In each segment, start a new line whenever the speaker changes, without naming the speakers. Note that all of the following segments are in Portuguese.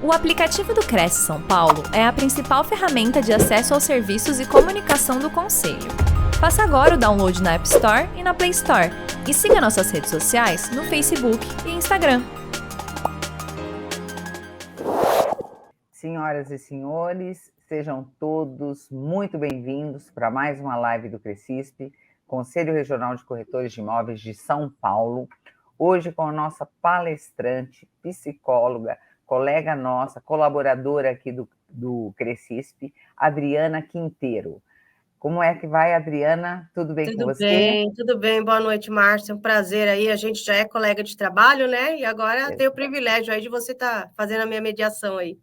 O aplicativo do Cresce São Paulo é a principal ferramenta de acesso aos serviços e comunicação do Conselho. Faça agora o download na App Store e na Play Store. E siga nossas redes sociais no Facebook e Instagram.
Senhoras e senhores, sejam todos muito bem-vindos para mais uma live do Crescisp, Conselho Regional de Corretores de Imóveis de São Paulo. Hoje com a nossa palestrante, psicóloga, colega nossa, colaboradora aqui do Crescisp, Adriana Quinteiro. Como é que vai, Adriana? Tudo bem com você?
Tudo bem. Boa noite, Márcia. É um prazer aí. A gente já é colega de trabalho, né? E agora tenho o privilégio aí de você estar fazendo a minha mediação aí.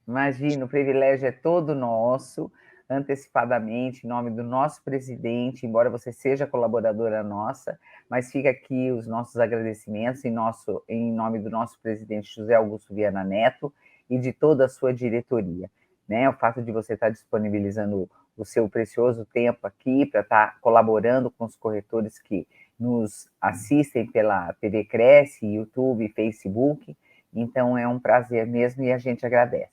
Imagina, o privilégio é todo nosso, antecipadamente, em nome do nosso presidente, embora você seja colaboradora nossa, mas fica aqui os nossos agradecimentos em nome do nosso presidente José Augusto Viana Neto e de toda a sua diretoria. Né? O fato de você estar disponibilizando o seu precioso tempo aqui para estar colaborando com os corretores que nos assistem pela TV Cresce, YouTube, Facebook, então é um prazer mesmo e a gente agradece.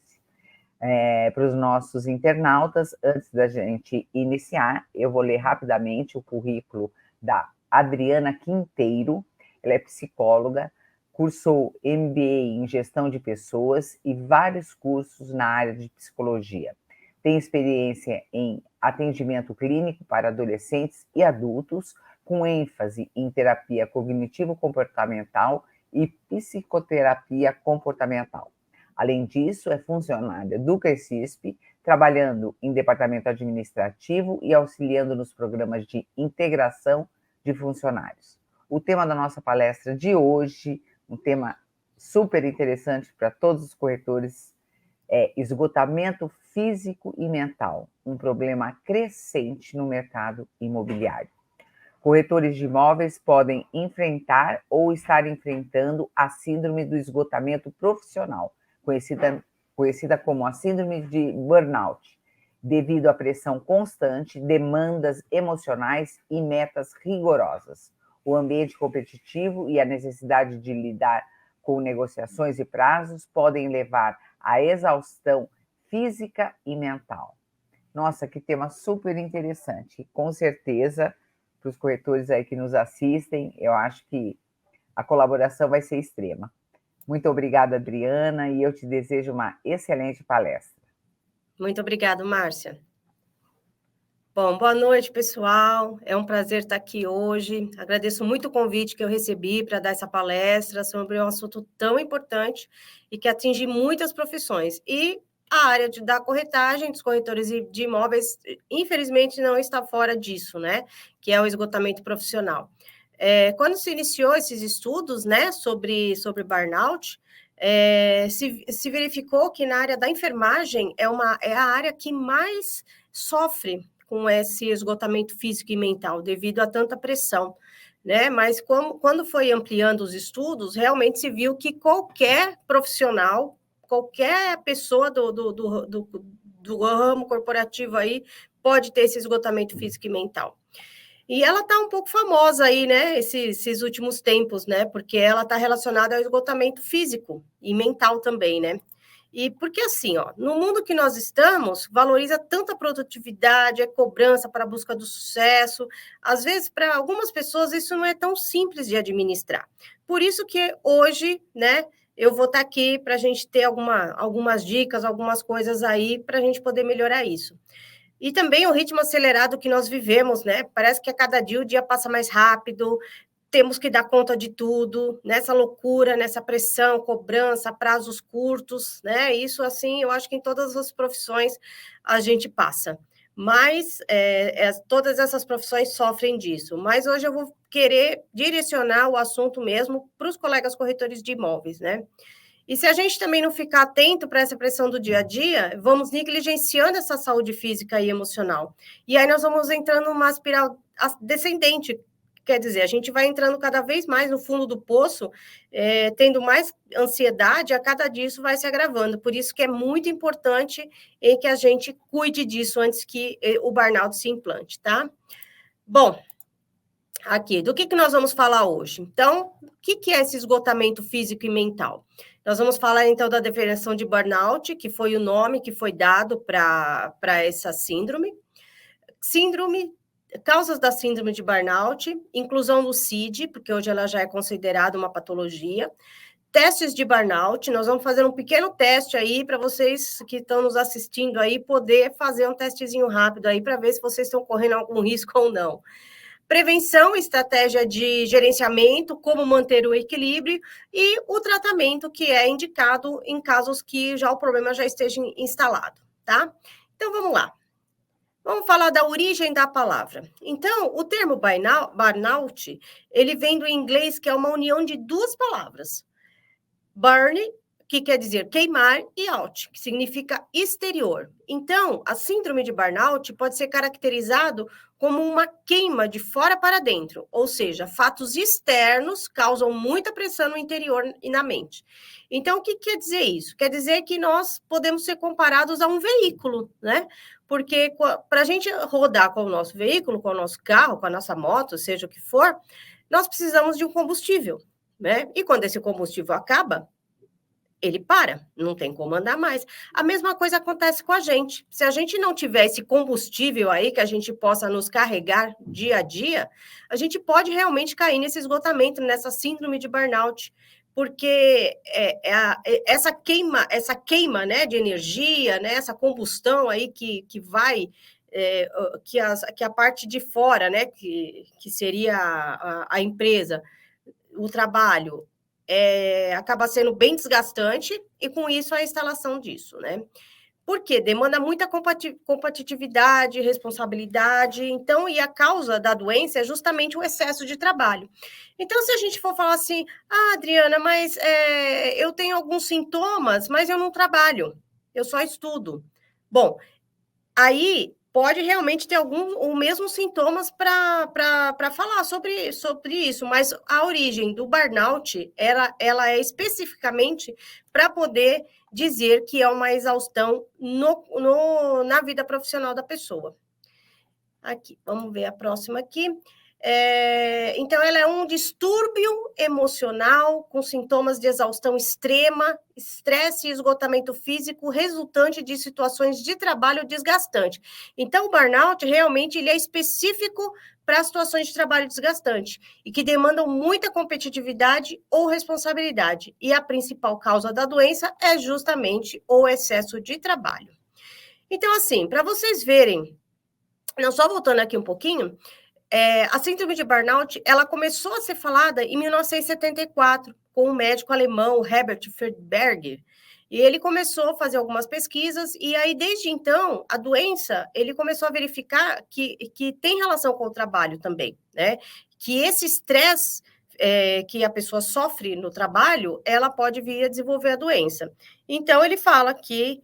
Para os nossos internautas, antes da gente iniciar, eu vou ler rapidamente o currículo da Adriana Quinteiro. Ela é psicóloga, cursou MBA em Gestão de Pessoas e vários cursos na área de psicologia. Tem experiência em atendimento clínico para adolescentes e adultos, com ênfase em terapia cognitivo-comportamental e psicoterapia comportamental. Além disso, é funcionária do Crescisp, trabalhando em departamento administrativo e auxiliando nos programas de integração de funcionários. O tema da nossa palestra de hoje, um tema super interessante para todos os corretores, é esgotamento físico e mental, um problema crescente no mercado imobiliário. Corretores de imóveis podem enfrentar ou estar enfrentando a síndrome do esgotamento profissional, conhecida como a síndrome de burnout, devido à pressão constante, demandas emocionais e metas rigorosas. O ambiente competitivo e a necessidade de lidar com negociações e prazos podem levar à exaustão física e mental. Nossa, que tema super interessante. Com certeza, para os corretores aí que nos assistem, eu acho que a colaboração vai ser extrema. Muito obrigada, Adriana, e eu te desejo uma excelente palestra.
Muito obrigada, Márcia. Bom, boa noite, pessoal. É um prazer estar aqui hoje. Agradeço muito o convite que eu recebi para dar essa palestra sobre um assunto tão importante e que atinge muitas profissões. E a área da corretagem, dos corretores de imóveis, infelizmente, não está fora disso, né? Que é o esgotamento profissional. Quando se iniciou esses estudos, né, sobre burnout, se verificou que na área da enfermagem é a área que mais sofre com esse esgotamento físico e mental, devido a tanta pressão, né? Mas quando foi ampliando os estudos, realmente se viu que qualquer profissional, qualquer pessoa do ramo corporativo aí, pode ter esse esgotamento físico e mental. E ela está um pouco famosa aí, né, esses últimos tempos, né, porque ela está relacionada ao esgotamento físico e mental também, né. E porque assim, ó, no mundo que nós estamos, valoriza tanta produtividade, cobrança para a busca do sucesso, às vezes para algumas pessoas isso não é tão simples de administrar. Por isso que hoje, né, eu vou estar aqui para a gente ter algumas dicas, algumas coisas aí para a gente poder melhorar isso. E também o ritmo acelerado que nós vivemos, né? Parece que a cada dia o dia passa mais rápido, temos que dar conta de tudo, nessa loucura, nessa pressão, cobrança, prazos curtos, né? Isso, assim, eu acho que em todas as profissões a gente passa. Mas todas essas profissões sofrem disso. Mas hoje eu vou querer direcionar o assunto mesmo para os colegas corretores de imóveis, né? E se a gente também não ficar atento para essa pressão do dia a dia, vamos negligenciando essa saúde física e emocional. E aí nós vamos entrando numa espiral descendente. Quer dizer, a gente vai entrando cada vez mais no fundo do poço, tendo mais ansiedade, a cada dia isso vai se agravando. Por isso que é muito importante que a gente cuide disso antes que o burnout se implante, tá? Bom, aqui, do que nós vamos falar hoje? Então, o que é esse esgotamento físico e mental? Nós vamos falar, então, da definição de burnout, que foi o nome que foi dado para essa síndrome. Causas da síndrome de burnout, inclusão no CID, porque hoje ela já é considerada uma patologia. Testes de burnout, nós vamos fazer um pequeno teste aí para vocês que estão nos assistindo aí poder fazer um testezinho rápido aí para ver se vocês estão correndo algum risco ou não. Prevenção, estratégia de gerenciamento, como manter o equilíbrio e o tratamento que é indicado em casos que já o problema já esteja instalado, tá? Então, vamos lá. Vamos falar da origem da palavra. Então, o termo burnout, ele vem do inglês, que é uma união de duas palavras. Burn, que quer dizer queimar, e out, que significa exterior. Então, a síndrome de burnout pode ser caracterizado como uma queima de fora para dentro, ou seja, fatos externos causam muita pressão no interior e na mente. Então, o que quer dizer isso? Quer dizer que nós podemos ser comparados a um veículo, né? Porque para a gente rodar com o nosso veículo, com o nosso carro, com a nossa moto, seja o que for, nós precisamos de um combustível, né? E quando esse combustível acaba, ele para, não tem como andar mais. A mesma coisa acontece com a gente. Se a gente não tiver esse combustível aí, que a gente possa nos carregar dia a dia, a gente pode realmente cair nesse esgotamento, nessa síndrome de burnout, porque essa queima, né, de energia, né, essa combustão aí que vai... que a parte de fora, né, que seria a empresa, o trabalho, acaba sendo bem desgastante, e com isso a instalação disso, né? Porque demanda muita competitividade, responsabilidade, então, e a causa da doença é justamente o excesso de trabalho. Então, se a gente for falar assim, Adriana, mas eu tenho alguns sintomas, mas eu não trabalho, eu só estudo. Bom, aí pode realmente ter ou mesmo sintomas para falar sobre isso, mas a origem do burnout, ela é especificamente para poder dizer que é uma exaustão na vida profissional da pessoa. Aqui, vamos ver a próxima aqui. Então, ela é um distúrbio emocional com sintomas de exaustão extrema, estresse e esgotamento físico resultante de situações de trabalho desgastante. Então, o burnout realmente ele é específico para situações de trabalho desgastante e que demandam muita competitividade ou responsabilidade. E a principal causa da doença é justamente o excesso de trabalho. Então, assim, para vocês verem, não, só voltando aqui um pouquinho, a síndrome de burnout, ela começou a ser falada em 1974, com o médico alemão Herbert Friedberger, e ele começou a fazer algumas pesquisas, e aí, desde então, a doença, ele começou a verificar que tem relação com o trabalho também, né? Que esse estresse que a pessoa sofre no trabalho, ela pode vir a desenvolver a doença. Então, ele fala que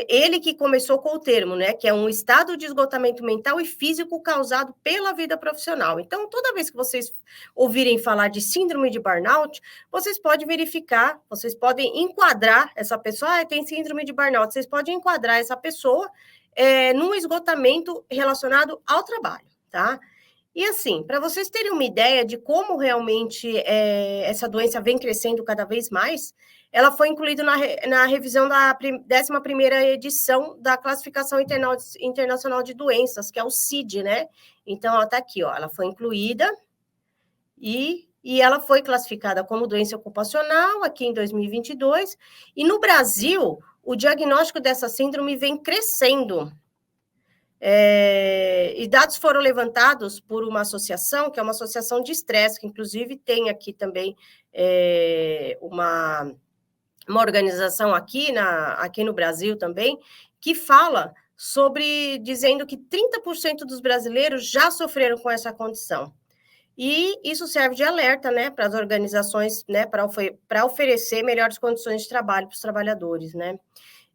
ele que começou com o termo, né, que é um estado de esgotamento mental e físico causado pela vida profissional. Então, toda vez que vocês ouvirem falar de síndrome de burnout, vocês podem verificar, vocês podem enquadrar essa pessoa, tem síndrome de burnout, vocês podem enquadrar essa pessoa num esgotamento relacionado ao trabalho, tá? E assim, para vocês terem uma ideia de como realmente essa doença vem crescendo cada vez mais, ela foi incluída na revisão da 11ª edição da Classificação Internacional de Doenças, que é o CID, né? Então, ela está aqui, ó, ela foi incluída e ela foi classificada como doença ocupacional aqui em 2022, e no Brasil, o diagnóstico dessa síndrome vem crescendo. E dados foram levantados por uma associação, que é uma associação de estresse, que inclusive tem aqui também uma organização aqui no Brasil também, que fala dizendo que 30% dos brasileiros já sofreram com essa condição. E isso serve de alerta, né, para as organizações, né, para oferecer melhores condições de trabalho para os trabalhadores, né.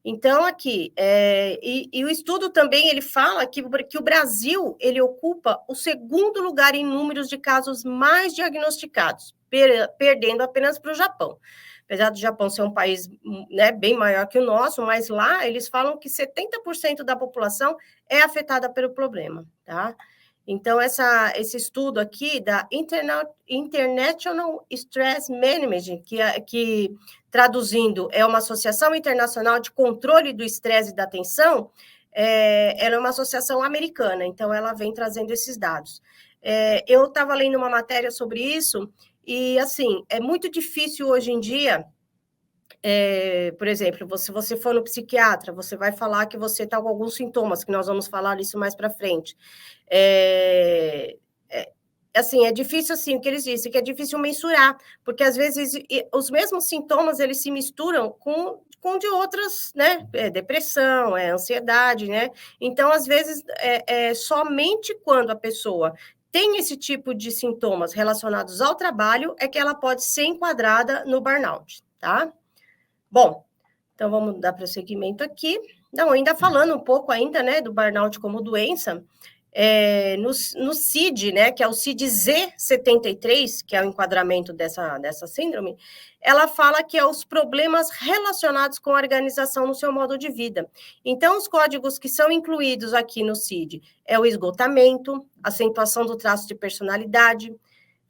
Então, aqui, e o estudo também, ele fala que o Brasil, ele ocupa o segundo lugar em números de casos mais diagnosticados, perdendo apenas para o Japão. Apesar do Japão ser um país, né, bem maior que o nosso, mas lá eles falam que 70% da população é afetada pelo problema, tá? Então, esse estudo aqui da International Stress Management, que traduzindo é uma associação internacional de controle do estresse e da tensão, ela é uma associação americana, então ela vem trazendo esses dados. Eu estava lendo uma matéria sobre isso, e assim, é muito difícil hoje em dia. Por exemplo, se você for no psiquiatra, você vai falar que você está com alguns sintomas, que nós vamos falar isso mais para frente. Assim, é difícil, assim, o que eles dizem, que é difícil mensurar, porque às vezes os mesmos sintomas, eles se misturam com de outras, né, depressão, ansiedade, né, então, às vezes, somente quando a pessoa tem esse tipo de sintomas relacionados ao trabalho, é que ela pode ser enquadrada no burnout, tá? Bom, então vamos dar prosseguimento aqui. Não, ainda falando um pouco ainda, né, do burnout como doença, no CID, né, que é o CID-Z73, que é o enquadramento dessa síndrome, ela fala que é os problemas relacionados com a organização no seu modo de vida. Então, os códigos que são incluídos aqui no CID é o esgotamento, acentuação do traço de personalidade,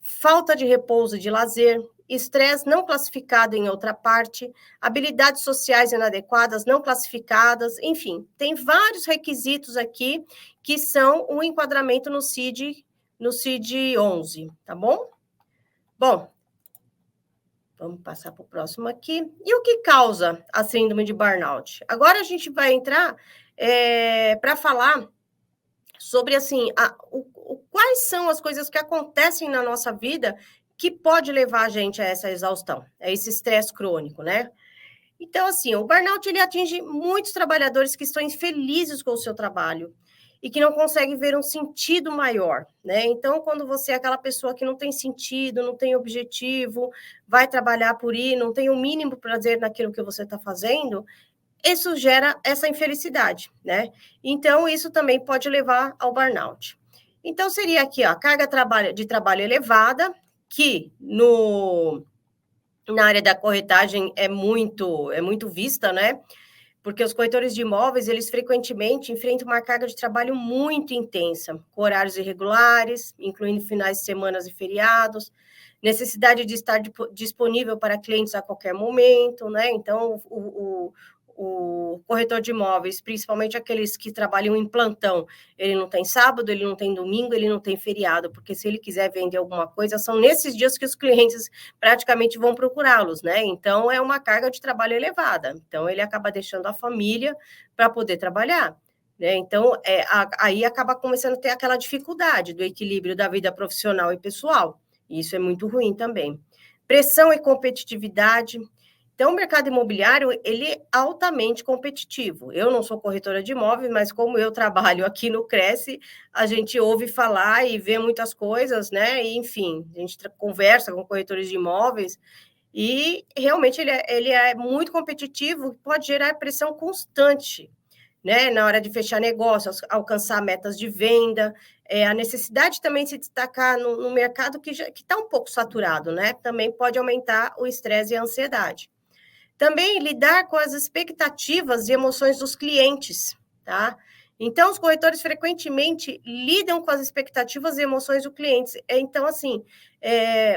falta de repouso e de lazer, estresse não classificado em outra parte, habilidades sociais inadequadas não classificadas, enfim, tem vários requisitos aqui que são o enquadramento no CID-11, tá bom? Bom, vamos passar para o próximo aqui. E o que causa a síndrome de burnout? Agora a gente vai entrar para falar sobre, assim, quais são as coisas que acontecem na nossa vida que pode levar a gente a essa exaustão, a esse estresse crônico, né? Então, assim, o burnout, ele atinge muitos trabalhadores que estão infelizes com o seu trabalho e que não conseguem ver um sentido maior, né? Então, quando você é aquela pessoa que não tem sentido, não tem objetivo, vai trabalhar por ir, não tem o mínimo prazer naquilo que você está fazendo, isso gera essa infelicidade, né? Então, isso também pode levar ao burnout. Então, seria aqui, ó, a carga de trabalho elevada, que na área da corretagem é muito vista, né? Porque os corretores de imóveis, eles frequentemente enfrentam uma carga de trabalho muito intensa, com horários irregulares, incluindo finais de semana e feriados, necessidade de estar disponível para clientes a qualquer momento, né? Então, o corretor de imóveis, principalmente aqueles que trabalham em plantão, ele não tem sábado, ele não tem domingo, ele não tem feriado, porque se ele quiser vender alguma coisa, são nesses dias que os clientes praticamente vão procurá-los, né? Então, é uma carga de trabalho elevada. Então, ele acaba deixando a família para poder trabalhar, né? Então, aí acaba começando a ter aquela dificuldade do equilíbrio da vida profissional e pessoal. E isso é muito ruim também. Pressão e competitividade. Então, o mercado imobiliário, ele é altamente competitivo. Eu não sou corretora de imóveis, mas como eu trabalho aqui no Cresce, a gente ouve falar e vê muitas coisas, né? E, enfim, a gente conversa com corretores de imóveis e, realmente, ele é muito competitivo, pode gerar pressão constante, né? Na hora de fechar negócios, alcançar metas de venda, a necessidade também de se destacar no mercado que está um pouco saturado, né? Também pode aumentar o estresse e a ansiedade. Também lidar com as expectativas e emoções dos clientes, tá? Então, os corretores frequentemente lidam com as expectativas e emoções dos clientes. Então, assim,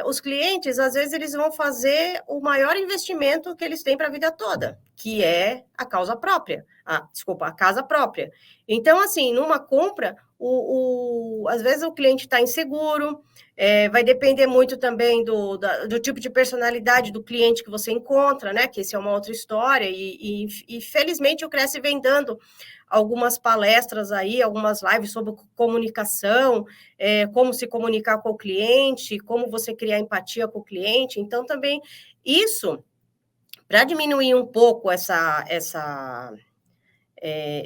os clientes, às vezes, eles vão fazer o maior investimento que eles têm para a vida toda, que é a causa própria. A casa própria. Então, assim, numa compra, às vezes o cliente está inseguro, vai depender muito também do tipo de personalidade do cliente que você encontra, né? Que isso é uma outra história, e felizmente o Cresce vem dando algumas palestras aí, algumas lives sobre comunicação, como se comunicar com o cliente, como você criar empatia com o cliente. Então, também isso, para diminuir um pouco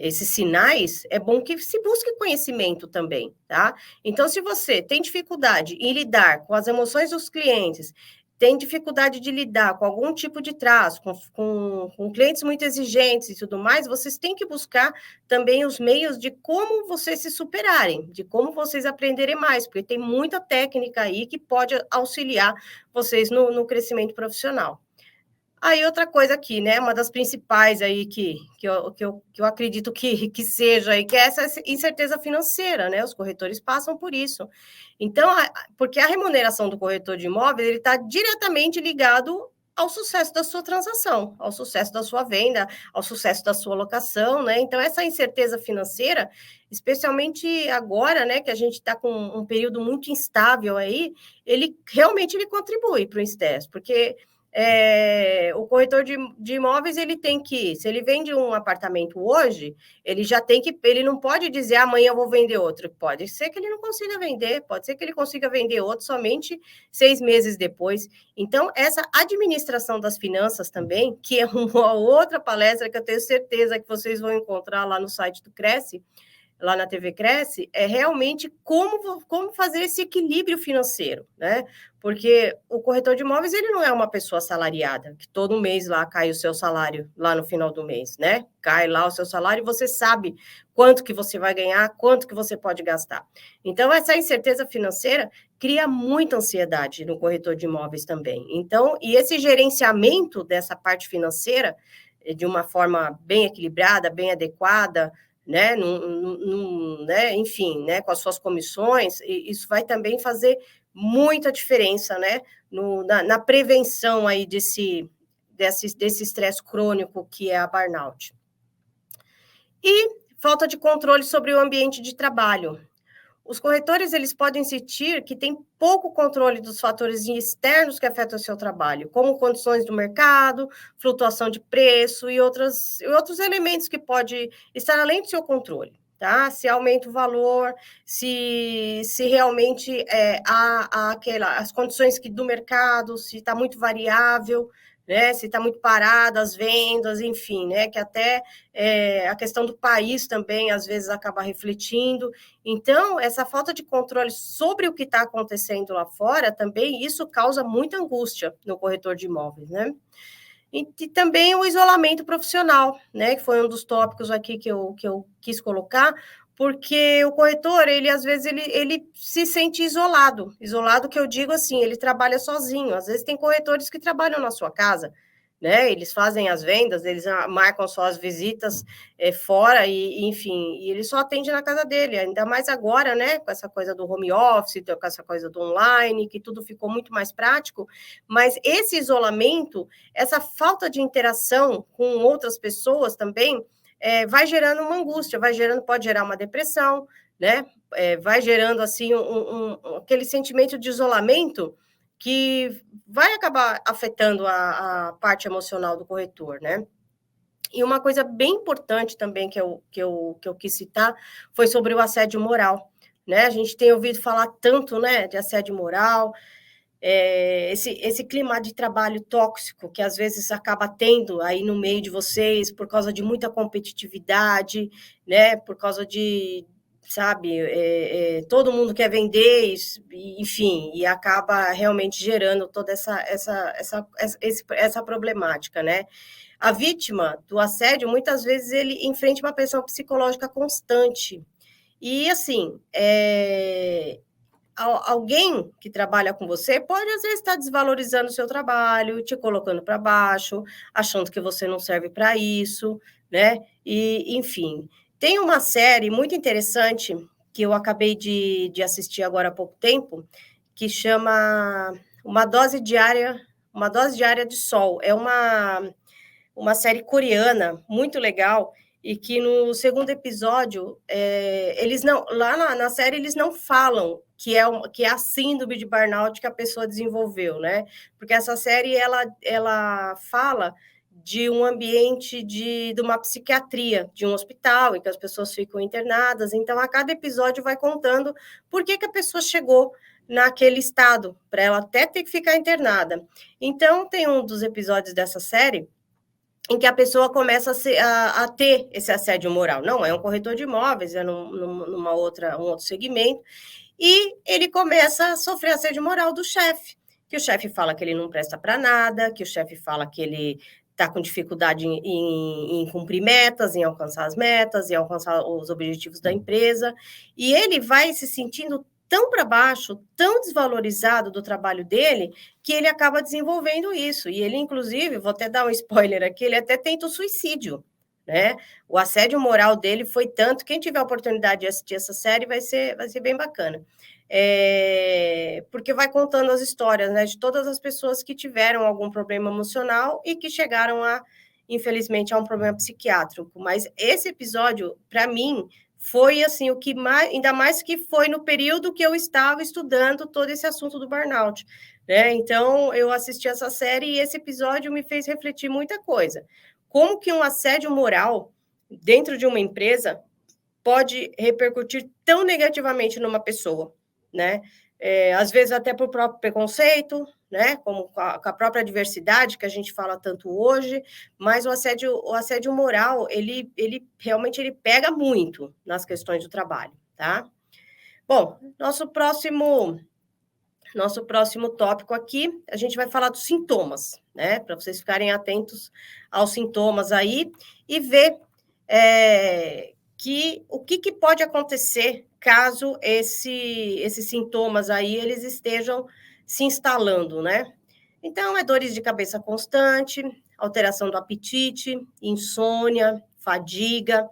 esses sinais, é bom que se busque conhecimento também, tá? Então, se você tem dificuldade em lidar com as emoções dos clientes, tem dificuldade de lidar com algum tipo de traço, com clientes muito exigentes e tudo mais, vocês têm que buscar também os meios de como vocês se superarem, de como vocês aprenderem mais, porque tem muita técnica aí que pode auxiliar vocês no crescimento profissional. Aí, outra coisa aqui, né? Uma das principais aí que eu acredito que seja aí, que é essa incerteza financeira, né? Os corretores passam por isso. Então, porque a remuneração do corretor de imóveis, ele está diretamente ligado ao sucesso da sua transação, ao sucesso da sua venda, ao sucesso da sua locação, né? Então, essa incerteza financeira, especialmente agora, né, que a gente está com um período muito instável aí, ele realmente contribui para o estresse, porque o corretor de imóveis, ele tem que, se ele vende um apartamento hoje, ele já tem que, ele não pode dizer amanhã eu vou vender outro. Pode ser que ele não consiga vender, pode ser que ele consiga vender outro somente 6 meses depois. Então, essa administração das finanças também, que é uma outra palestra que eu tenho certeza que vocês vão encontrar lá no site do Cresce, lá na TV Cresce, é realmente como fazer esse equilíbrio financeiro, né? Porque o corretor de imóveis, ele não é uma pessoa assalariada, que todo mês lá cai o seu salário, lá no final do mês, né? Cai lá o seu salário e você sabe quanto que você vai ganhar, quanto que você pode gastar. Então, essa incerteza financeira cria muita ansiedade no corretor de imóveis também. Então, e esse gerenciamento dessa parte financeira, de uma forma bem equilibrada, bem adequada, né, né, enfim, né, com as suas comissões, isso vai também fazer muita diferença, né, na prevenção aí desse estresse crônico que é a burnout. E falta de controle sobre o ambiente de trabalho. Os corretores, eles podem sentir que tem pouco controle dos fatores externos que afetam o seu trabalho, como condições do mercado, flutuação de preço e outros elementos que podem estar além do seu controle, tá? Se aumenta o valor, se realmente há as condições do mercado, se está muito variável, né, se está muito parada as vendas, enfim, né, que até a questão do país também, às vezes, acaba refletindo. Então, essa falta de controle sobre o que está acontecendo lá fora, também isso causa muita angústia no corretor de imóveis, né? E também o isolamento profissional, né, que foi um dos tópicos aqui que eu quis colocar, porque o corretor, ele às vezes ele se sente isolado que eu digo assim, ele trabalha sozinho, às vezes tem corretores que trabalham na sua casa, né, eles fazem as vendas, eles marcam só as visitas fora, e enfim, e ele só atende na casa dele, ainda mais agora, né, com essa coisa do home office, com essa coisa do online, que tudo ficou muito mais prático, mas esse isolamento, essa falta de interação com outras pessoas também, vai gerando uma angústia, pode gerar uma depressão, né? Vai gerando assim aquele sentimento de isolamento que vai acabar afetando a parte emocional do corretor, né? E uma coisa bem importante também que eu quis citar foi sobre o assédio moral, né? A gente tem ouvido falar tanto, né, de assédio moral, esse clima de trabalho tóxico que às vezes acaba tendo aí no meio de vocês por causa de muita competitividade, né? Por causa de, sabe, todo mundo quer vender, enfim, e acaba realmente gerando toda essa problemática, né? A vítima do assédio, muitas vezes, ele enfrenta uma pressão psicológica constante. E, assim, alguém que trabalha com você pode, às vezes, estar desvalorizando o seu trabalho, te colocando para baixo, achando que você não serve para isso, né? E, enfim, tem uma série muito interessante que eu acabei de assistir agora há pouco tempo, que chama Uma Dose Diária de Sol. É uma série coreana muito legal, e que no segundo episódio, eles não, lá na série eles não falam que é a síndrome de burnout que a pessoa desenvolveu, né? Porque essa série, ela fala de um ambiente de uma psiquiatria, de um hospital, em que as pessoas ficam internadas. Então, a cada episódio vai contando por que a pessoa chegou naquele estado, para ela até ter que ficar internada. Então, tem um dos episódios dessa série em que a pessoa começa a ter esse assédio moral. Não é um corretor de imóveis, é um outro segmento, e ele começa a sofrer assédio moral do chefe, que o chefe fala que ele não presta para nada, que o chefe fala que ele está com dificuldade em cumprir metas, em alcançar as metas, em alcançar os objetivos da empresa, e ele vai se sentindo tão para baixo, tão desvalorizado do trabalho dele, que ele acaba desenvolvendo isso. E ele, inclusive, vou até dar um spoiler aqui, ele até tenta o suicídio, né? O assédio moral dele foi tanto, quem tiver a oportunidade de assistir essa série vai ser bem bacana. Porque vai contando as histórias, né, de todas as pessoas que tiveram algum problema emocional e que chegaram infelizmente, a um problema psiquiátrico. Mas esse episódio, para mim, foi assim o que mais, ainda mais que foi no período que eu estava estudando todo esse assunto do burnout, né? Então, eu assisti essa série e esse episódio me fez refletir muita coisa. Como que um assédio moral dentro de uma empresa pode repercutir tão negativamente numa pessoa, né? Às vezes até por próprio preconceito, né? Como com a própria diversidade que a gente fala tanto hoje, mas o assédio moral, ele realmente ele pega muito nas questões do trabalho, tá? Bom, nosso próximo tópico aqui, a gente vai falar dos sintomas, né? Para vocês ficarem atentos aos sintomas aí e ver o que pode acontecer caso esses sintomas aí eles estejam se instalando, né? Então, dores de cabeça constante, alteração do apetite, insônia, fadiga,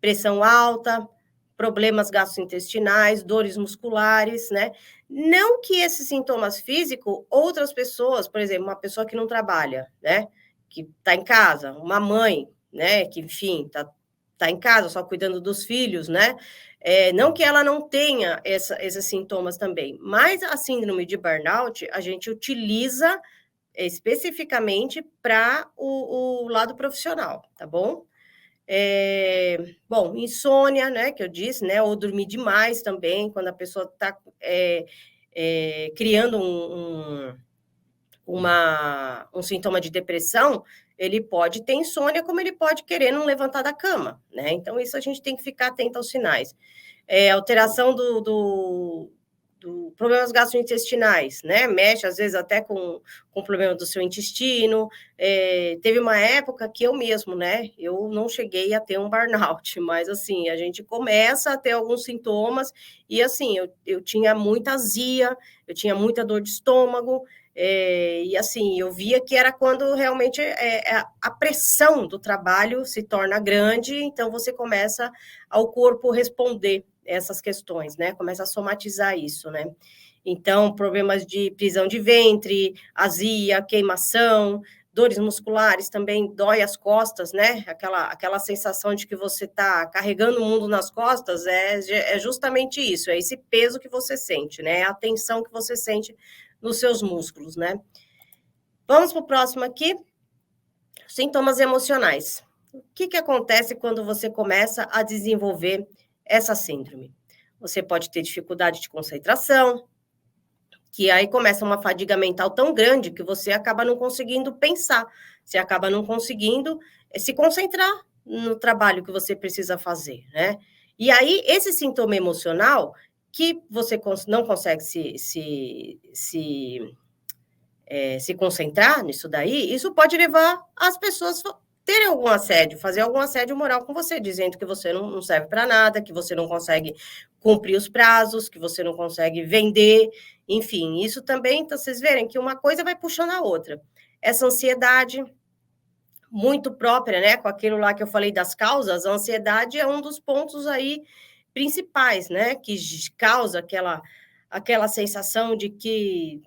pressão alta, problemas gastrointestinais, dores musculares, né? Não que esses sintomas físicos, outras pessoas, por exemplo, uma pessoa que não trabalha, né? Que está em casa, uma mãe, né? Que, enfim, está em casa só cuidando dos filhos, né? Não que ela não tenha esses sintomas também, mas a síndrome de burnout a gente utiliza especificamente para o lado profissional, tá bom? Bom, insônia, né, que eu disse, né, ou dormir demais também, quando a pessoa está criando um sintoma de depressão, ele pode ter insônia, como ele pode querer não levantar da cama, né? Então, isso a gente tem que ficar atento aos sinais. Alteração do problemas gastrointestinais, né? Mexe, às vezes, até com o problema do seu intestino. Teve uma época que eu mesmo, né? Eu não cheguei a ter um burnout, mas, assim, a gente começa a ter alguns sintomas e, assim, eu tinha muita azia, eu tinha muita dor de estômago, e assim, eu via que era quando realmente a pressão do trabalho se torna grande, então você começa ao corpo responder essas questões, né? Começa a somatizar isso, né? Então, problemas de prisão de ventre, azia, queimação, dores musculares também, dói as costas, né? Aquela sensação de que você está carregando o mundo nas costas, é justamente isso, é esse peso que você sente, né? A tensão que você sente nos seus músculos, né? Vamos para o próximo aqui. Sintomas emocionais. O que acontece quando você começa a desenvolver essa síndrome? Você pode ter dificuldade de concentração, que aí começa uma fadiga mental tão grande que você acaba não conseguindo pensar, você acaba não conseguindo se concentrar no trabalho que você precisa fazer, né? E aí, esse sintoma emocional que você não consegue se concentrar nisso daí, isso pode levar as pessoas a terem algum assédio, fazer algum assédio moral com você, dizendo que você não serve para nada, que você não consegue cumprir os prazos, que você não consegue vender, enfim, isso também, então, vocês verem que uma coisa vai puxando a outra. Essa ansiedade muito própria, né, com aquilo lá que eu falei das causas, a ansiedade é um dos pontos aí principais, né, que causa aquela sensação de que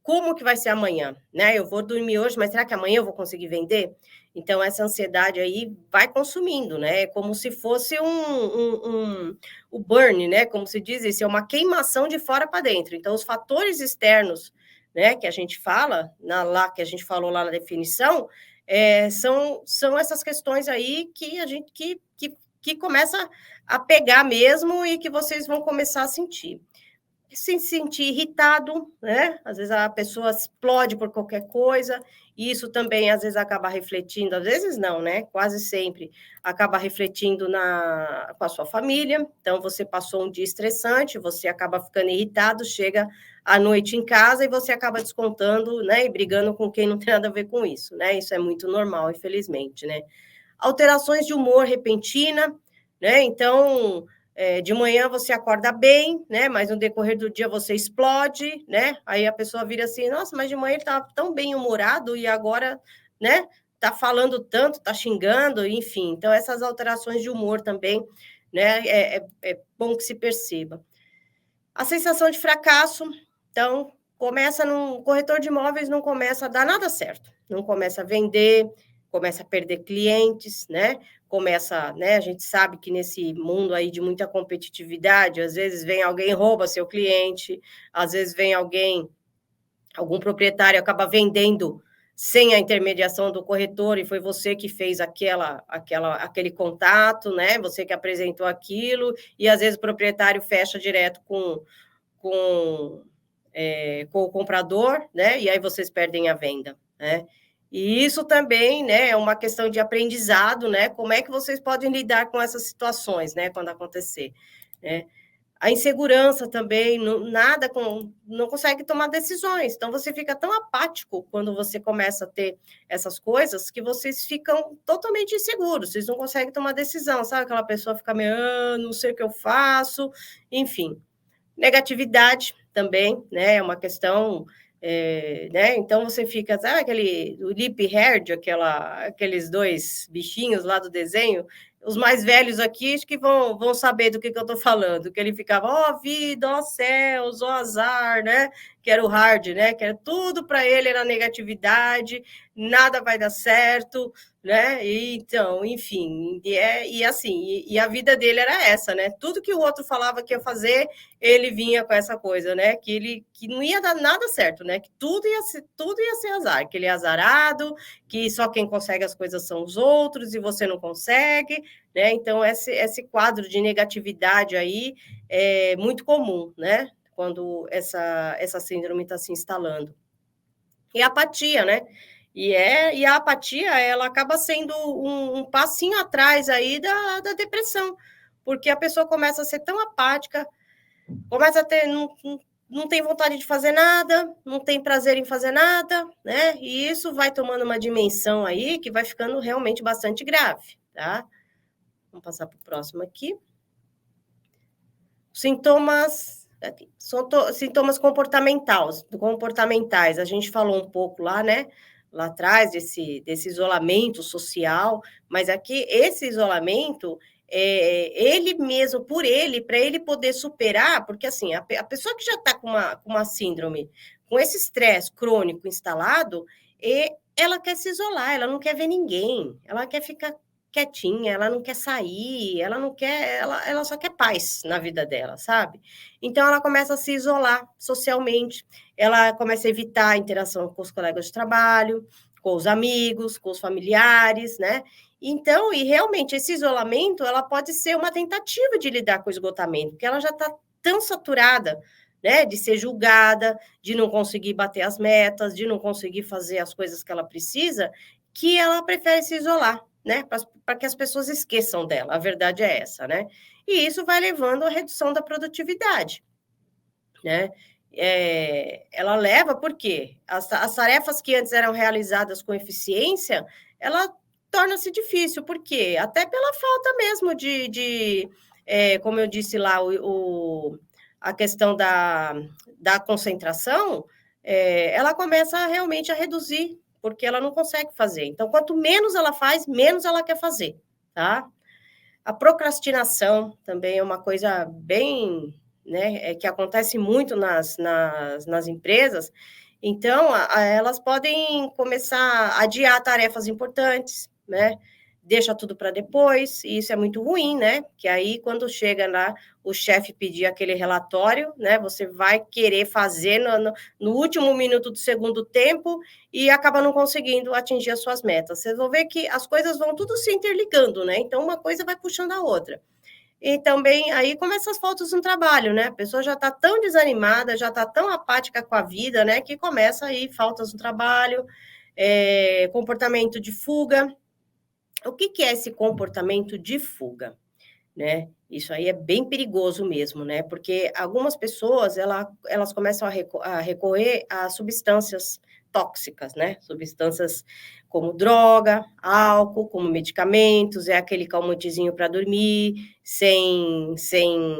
como que vai ser amanhã, né? Eu vou dormir hoje, mas será que amanhã eu vou conseguir vender? Então, essa ansiedade aí vai consumindo, né? É como se fosse o burn, né? Como se diz, isso é uma queimação de fora para dentro. Então, os fatores externos, né, que a gente fala, que a gente falou lá na definição, são essas questões aí que a gente que começa a pegar mesmo e que vocês vão começar a sentir. Se sentir irritado, né? Às vezes a pessoa explode por qualquer coisa, e isso também às vezes acaba refletindo, às vezes não, né? Quase sempre acaba refletindo com a sua família. Então, você passou um dia estressante, você acaba ficando irritado, chega à noite em casa e você acaba descontando, né? E brigando com quem não tem nada a ver com isso, né? Isso é muito normal, infelizmente, né? Alterações de humor repentina, né? Então, de manhã você acorda bem, né? Mas no decorrer do dia você explode, né? Aí a pessoa vira assim, nossa, mas de manhã ele estava tão bem-humorado e agora, né? Tá falando tanto, tá xingando, enfim. Então, essas alterações de humor também, né? É bom que se perceba. A sensação de fracasso, então, o corretor de imóveis não começa a dar nada certo, não começa a vender, começa a perder clientes, né? Começa, né? A gente sabe que nesse mundo aí de muita competitividade, às vezes vem alguém e rouba seu cliente, às vezes vem algum proprietário acaba vendendo sem a intermediação do corretor, e foi você que fez aquele contato, né? Você que apresentou aquilo, e às vezes o proprietário fecha direto com o comprador, né? E aí vocês perdem a venda, né? E isso também, né, é uma questão de aprendizado, né? Como é que vocês podem lidar com essas situações, né, quando acontecer, né? A insegurança também, não consegue tomar decisões. Então, você fica tão apático quando você começa a ter essas coisas que vocês ficam totalmente inseguros, vocês não conseguem tomar decisão, sabe? Aquela pessoa fica meio, não sei o que eu faço, enfim. Negatividade também, né? É uma questão, né? Então, você fica, sabe o Lip Herd, aqueles dois bichinhos lá do desenho? Os mais velhos aqui acho que vão saber do que eu estou falando, que ele ficava, ó vida, ó céus, ó azar, né? Que era o hard, né? Que era tudo para ele, era negatividade, nada vai dar certo, né? E, então, enfim, e a vida dele era essa, né? Tudo que o outro falava que ia fazer, ele vinha com essa coisa, né? Que não ia dar nada certo, né? Que tudo ia ser azar, que ele é azarado, que só quem consegue as coisas são os outros e você não consegue, né? Então, esse quadro de negatividade aí é muito comum, né? Quando essa síndrome está se instalando. E a apatia, né? E a apatia, ela acaba sendo um passinho atrás aí da depressão, porque a pessoa começa a ser tão apática, começa a ter... Não tem vontade de fazer nada, não tem prazer em fazer nada, né? E isso vai tomando uma dimensão aí que vai ficando realmente bastante grave, tá? Vamos passar para o próximo aqui. Sintomas comportamentais. A gente falou um pouco lá, né? Lá atrás, desse isolamento social, mas aqui, esse isolamento, ele mesmo, para ele poder superar, porque assim, a pessoa que já está com uma síndrome, com esse estresse crônico instalado, ela quer se isolar, ela não quer ver ninguém, ela quer ficar quietinha, ela não quer sair, ela não quer, ela só quer paz na vida dela, sabe? Então ela começa a se isolar socialmente, ela começa a evitar a interação com os colegas de trabalho, com os amigos, com os familiares, né? Então, e realmente esse isolamento, ela pode ser uma tentativa de lidar com o esgotamento, porque ela já está tão saturada, né, de ser julgada, de não conseguir bater as metas, de não conseguir fazer as coisas que ela precisa, que ela prefere se isolar, né, para que as pessoas esqueçam dela. A verdade é essa, né? E isso vai levando à redução da produtividade, né? Ela leva, por quê? As tarefas que antes eram realizadas com eficiência, ela torna-se difícil, por quê? Até pela falta mesmo como eu disse lá, a questão da concentração, ela começa realmente a reduzir, porque ela não consegue fazer. Então, quanto menos ela faz, menos ela quer fazer, tá? A procrastinação também é uma coisa bem, né, que acontece muito nas empresas. Então, elas podem começar a adiar tarefas importantes, né? Deixa tudo para depois, e isso é muito ruim, né? Que aí, quando chega lá, o chefe pedir aquele relatório, né? Você vai querer fazer no último minuto do segundo tempo e acaba não conseguindo atingir as suas metas. Vocês vão ver que as coisas vão tudo se interligando, né? Então, uma coisa vai puxando a outra. E também aí começam as faltas no trabalho, né? A pessoa já está tão desanimada, já está tão apática com a vida, né? Que começa aí faltas no trabalho, comportamento de fuga. O que é esse comportamento de fuga, né? Isso aí é bem perigoso mesmo, né? Porque algumas pessoas, elas começam a recorrer a substâncias tóxicas, né? Substâncias como droga, álcool, como medicamentos, é aquele calmantezinho para dormir, sem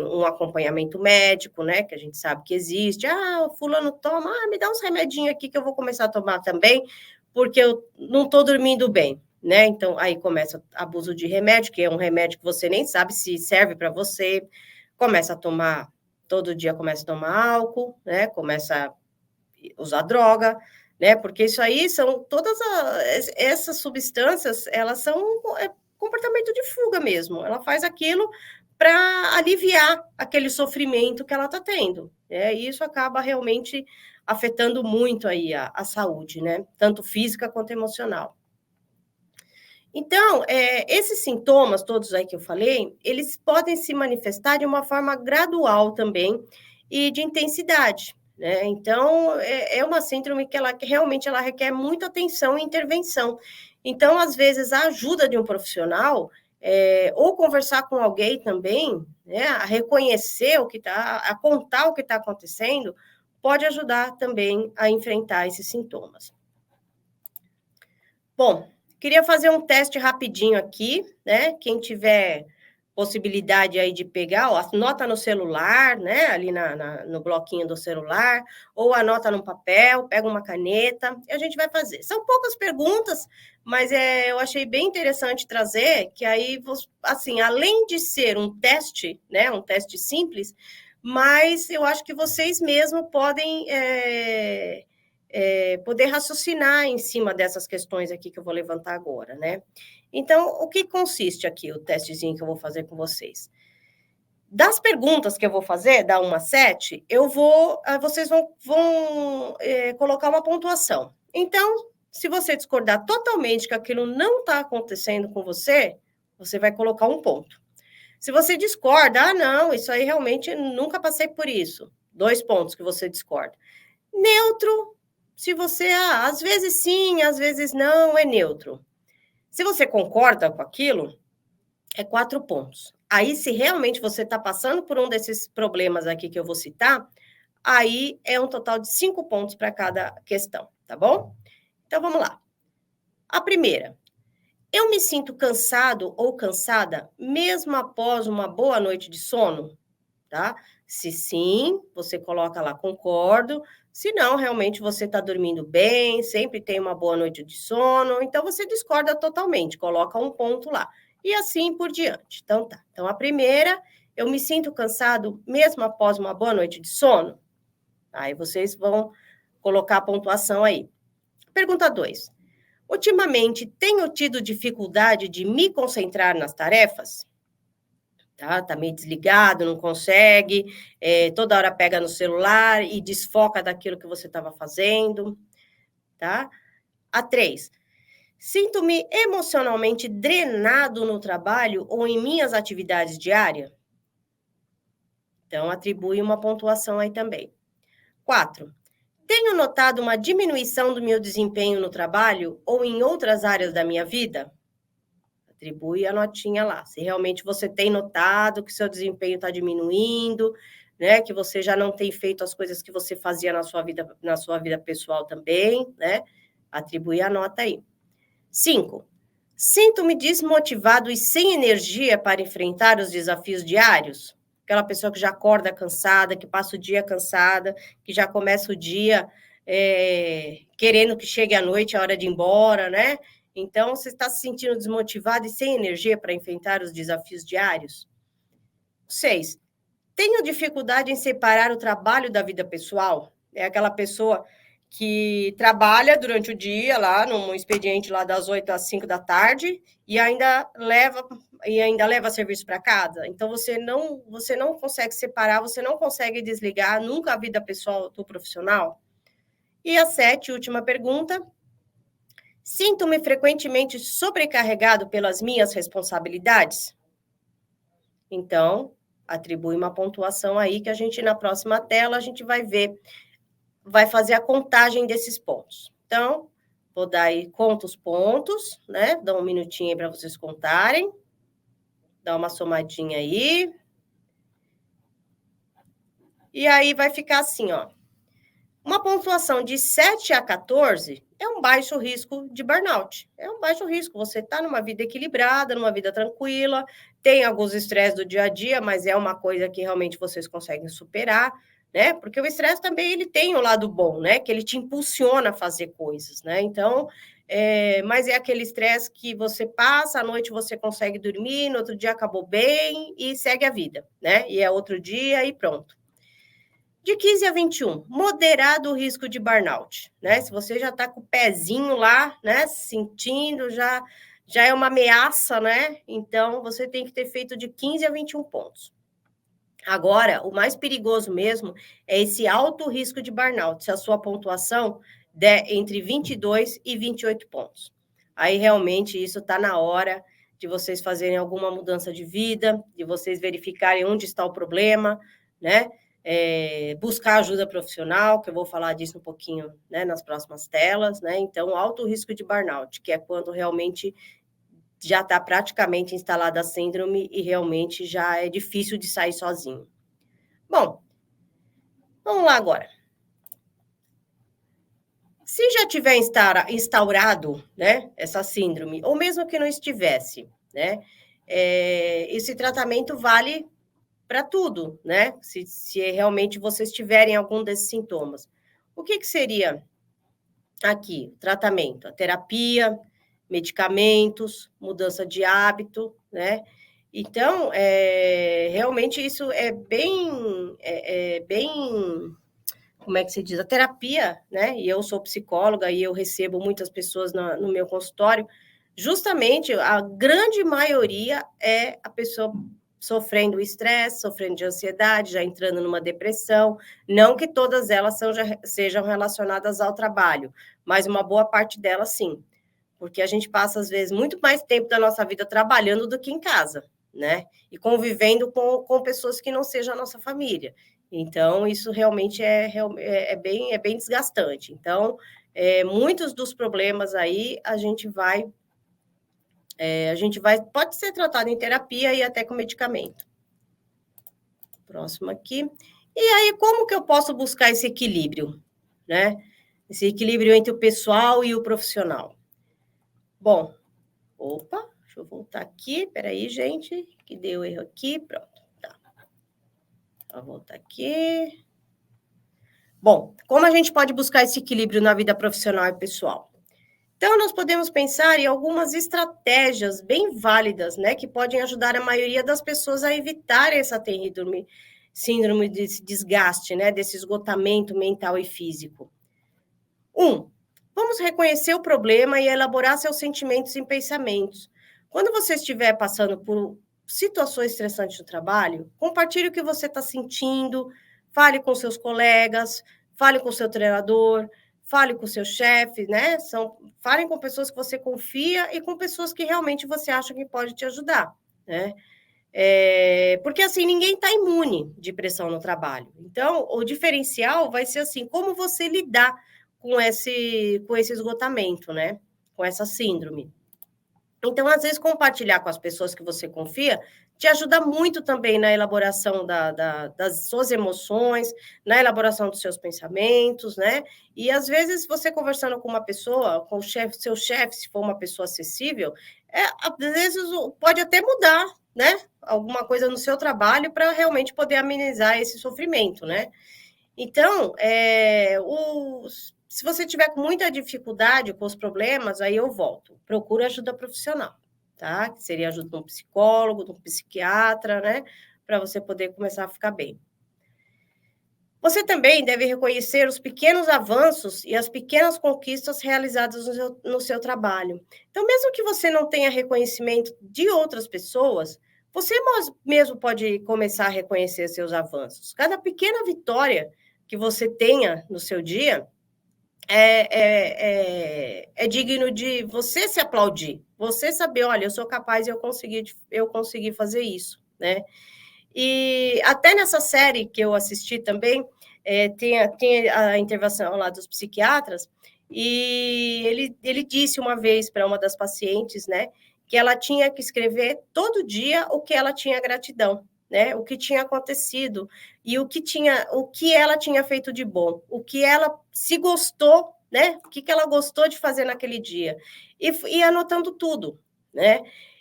um acompanhamento médico, né? Que a gente sabe que existe. O fulano toma, me dá uns remedinhos aqui que eu vou começar a tomar também, porque eu não estou dormindo bem, né? Então, aí começa abuso de remédio, que é um remédio que você nem sabe se serve para você, começa a tomar, todo dia começa a tomar álcool, né? Começa a usar droga, né? Porque isso aí são todas essas substâncias, elas são comportamento de fuga mesmo. Ela faz aquilo para aliviar aquele sofrimento que ela está tendo. E isso acaba realmente afetando muito aí a saúde, né? Tanto física quanto emocional. Então, esses sintomas todos aí que eu falei, eles podem se manifestar de uma forma gradual também e de intensidade, né? Então, é uma síndrome que realmente ela requer muita atenção e intervenção. Então, às vezes, a ajuda de um profissional, ou conversar com alguém também, né, a reconhecer o que está, a contar o que está acontecendo, pode ajudar também a enfrentar esses sintomas. Bom, queria fazer um teste rapidinho aqui, né? Quem tiver possibilidade aí de pegar, anota no celular, né? Ali no bloquinho do celular, ou anota num papel, pega uma caneta, e a gente vai fazer. São poucas perguntas, mas eu achei bem interessante trazer, que aí, assim, além de ser um teste, né? Um teste simples, mas eu acho que vocês mesmos podem poder raciocinar em cima dessas questões aqui que eu vou levantar agora, né? Então, o que consiste aqui o testezinho que eu vou fazer com vocês? Das perguntas que eu vou fazer, da 1 a 7, vocês vão colocar uma pontuação. Então, se você discordar totalmente que aquilo não está acontecendo com você, você vai colocar 1 ponto. Se você discorda, não, isso aí realmente nunca passei por isso. 2 pontos que você discorda. Neutro, se você, às vezes sim, às vezes não, é neutro. Se você concorda com aquilo, é 4 pontos. Aí, se realmente você está passando por um desses problemas aqui que eu vou citar, aí é um total de 5 pontos para cada questão, tá bom? Então, vamos lá. A primeira. Eu me sinto cansado ou cansada mesmo após uma boa noite de sono? Tá? Se sim, você coloca lá, concordo. Se não, realmente você está dormindo bem, sempre tem uma boa noite de sono, então você discorda totalmente, coloca 1 ponto lá. E assim por diante. Então, tá. Então, a primeira, eu me sinto cansado mesmo após uma boa noite de sono? Aí vocês vão colocar a pontuação aí. Pergunta 2. Ultimamente, tenho tido dificuldade de me concentrar nas tarefas? Tá meio desligado, não consegue, toda hora pega no celular e desfoca daquilo que você estava fazendo, tá? A 3. Sinto-me emocionalmente drenado no trabalho ou em minhas atividades diárias? Então, atribui uma pontuação aí também. 4. Tenho notado uma diminuição do meu desempenho no trabalho ou em outras áreas da minha vida? Atribui a notinha lá. Se realmente você tem notado que seu desempenho está diminuindo, né? Que você já não tem feito as coisas que você fazia na sua vida pessoal também, né? Atribui a nota aí. 5. Sinto-me desmotivado e sem energia para enfrentar os desafios diários? Aquela pessoa que já acorda cansada, que passa o dia cansada, que já começa o dia querendo que chegue a noite, a hora de ir embora, né? Então, você está se sentindo desmotivado e sem energia para enfrentar os desafios diários? 6. Tenho dificuldade em separar o trabalho da vida pessoal? É aquela pessoa que trabalha durante o dia, lá num expediente lá das 8 às 5 da tarde, e ainda leva serviço para casa. Então, você não consegue separar, você não consegue desligar nunca a vida pessoal do profissional? E a 7, última pergunta. Sinto-me frequentemente sobrecarregado pelas minhas responsabilidades? Então, atribui uma pontuação aí que a gente, na próxima tela, a gente vai ver, vai fazer a contagem desses pontos. Então, vou dar aí, conta os pontos, né? Dá 1 minutinho aí para vocês contarem. Dá uma somadinha aí. E aí vai ficar assim, ó. Uma pontuação de 7 a 14 é um baixo risco de burnout. É um baixo risco. Você está numa vida equilibrada, numa vida tranquila, tem alguns estresses do dia a dia, mas é uma coisa que realmente vocês conseguem superar, né? Porque o estresse também ele tem o lado bom, né? Que ele te impulsiona a fazer coisas, né? Então, mas é aquele estresse que você passa, à noite você consegue dormir, no outro dia acabou bem e segue a vida, né? E é outro dia e pronto. De 15 a 21, moderado o risco de burnout, né? Se você já está com o pezinho lá, né, sentindo, já é uma ameaça, né? Então, você tem que ter feito de 15 a 21 pontos. Agora, o mais perigoso mesmo é esse alto risco de burnout, se a sua pontuação der entre 22 e 28 pontos. Aí, realmente, isso está na hora de vocês fazerem alguma mudança de vida, de vocês verificarem onde está o problema, né? Buscar ajuda profissional, que eu vou falar disso um pouquinho, né, nas próximas telas, né? Então, alto risco de burnout, que é quando realmente já está praticamente instalada a síndrome e realmente já é difícil de sair sozinho. Bom, vamos lá agora. Se já tiver instaurado, né, essa síndrome, ou mesmo que não estivesse, né, esse tratamento vale para tudo, né? Se realmente vocês tiverem algum desses sintomas. O que seria aqui? Tratamento, a terapia, medicamentos, mudança de hábito, né? Então, realmente isso é bem, como é que se diz? A terapia, né? E eu sou psicóloga e eu recebo muitas pessoas no meu consultório. Justamente, a grande maioria é a pessoa sofrendo estresse, sofrendo de ansiedade, já entrando numa depressão. Não que todas elas sejam relacionadas ao trabalho, mas uma boa parte delas, sim. Porque a gente passa, às vezes, muito mais tempo da nossa vida trabalhando do que em casa, né? E convivendo com pessoas que não sejam a nossa família. Então, isso realmente é bem desgastante. Então, muitos dos problemas aí a gente vai, pode ser tratado em terapia e até com medicamento. Próximo aqui. E aí, como que eu posso buscar esse equilíbrio, né? Esse equilíbrio entre o pessoal e o profissional. Bom, opa, deixa eu voltar aqui, peraí, gente, que deu erro aqui, pronto, tá. Vou voltar aqui. Bom, como a gente pode buscar esse equilíbrio na vida profissional e pessoal? Então, nós podemos pensar em algumas estratégias bem válidas, né, que podem ajudar a maioria das pessoas a evitarem essa terrível síndrome desse desgaste, né, desse esgotamento mental e físico. Vamos reconhecer o problema e elaborar seus sentimentos e pensamentos. Quando você estiver passando por situações estressantes no trabalho, compartilhe o que você está sentindo, fale com seus colegas, fale com seu treinador, fale com seu chefe, né? Falem com pessoas que você confia e com pessoas que realmente você acha que pode te ajudar, né? Porque assim, ninguém está imune de pressão no trabalho. Então, o diferencial vai ser assim, como você lidar com esse esgotamento, né? Com essa síndrome. Então, às vezes, compartilhar com as pessoas que você confia te ajuda muito também na elaboração das suas emoções, na elaboração dos seus pensamentos, né? E, às vezes, você conversando com uma pessoa, com o seu chefe, se for uma pessoa acessível, às vezes pode até mudar, né? Alguma coisa no seu trabalho para realmente poder amenizar esse sofrimento, né? Então, se você tiver com muita dificuldade com os problemas, aí eu volto. Procura ajuda profissional, tá? Que seria ajuda de um psicólogo, de um psiquiatra, né? Para você poder começar a ficar bem. Você também deve reconhecer os pequenos avanços e as pequenas conquistas realizadas no seu trabalho. Então, mesmo que você não tenha reconhecimento de outras pessoas, você mesmo pode começar a reconhecer seus avanços. Cada pequena vitória que você tenha no seu dia é digno de você se aplaudir, você saber, olha, eu sou capaz e eu consegui fazer isso, né? E até nessa série que eu assisti também, tem a intervenção lá dos psiquiatras, e ele disse uma vez para uma das pacientes, né, que ela tinha que escrever todo dia o que ela tinha gratidão, né, o que tinha acontecido e o que ela tinha feito de bom, o que ela se gostou, né, o que ela gostou de fazer naquele dia, e anotando tudo, né?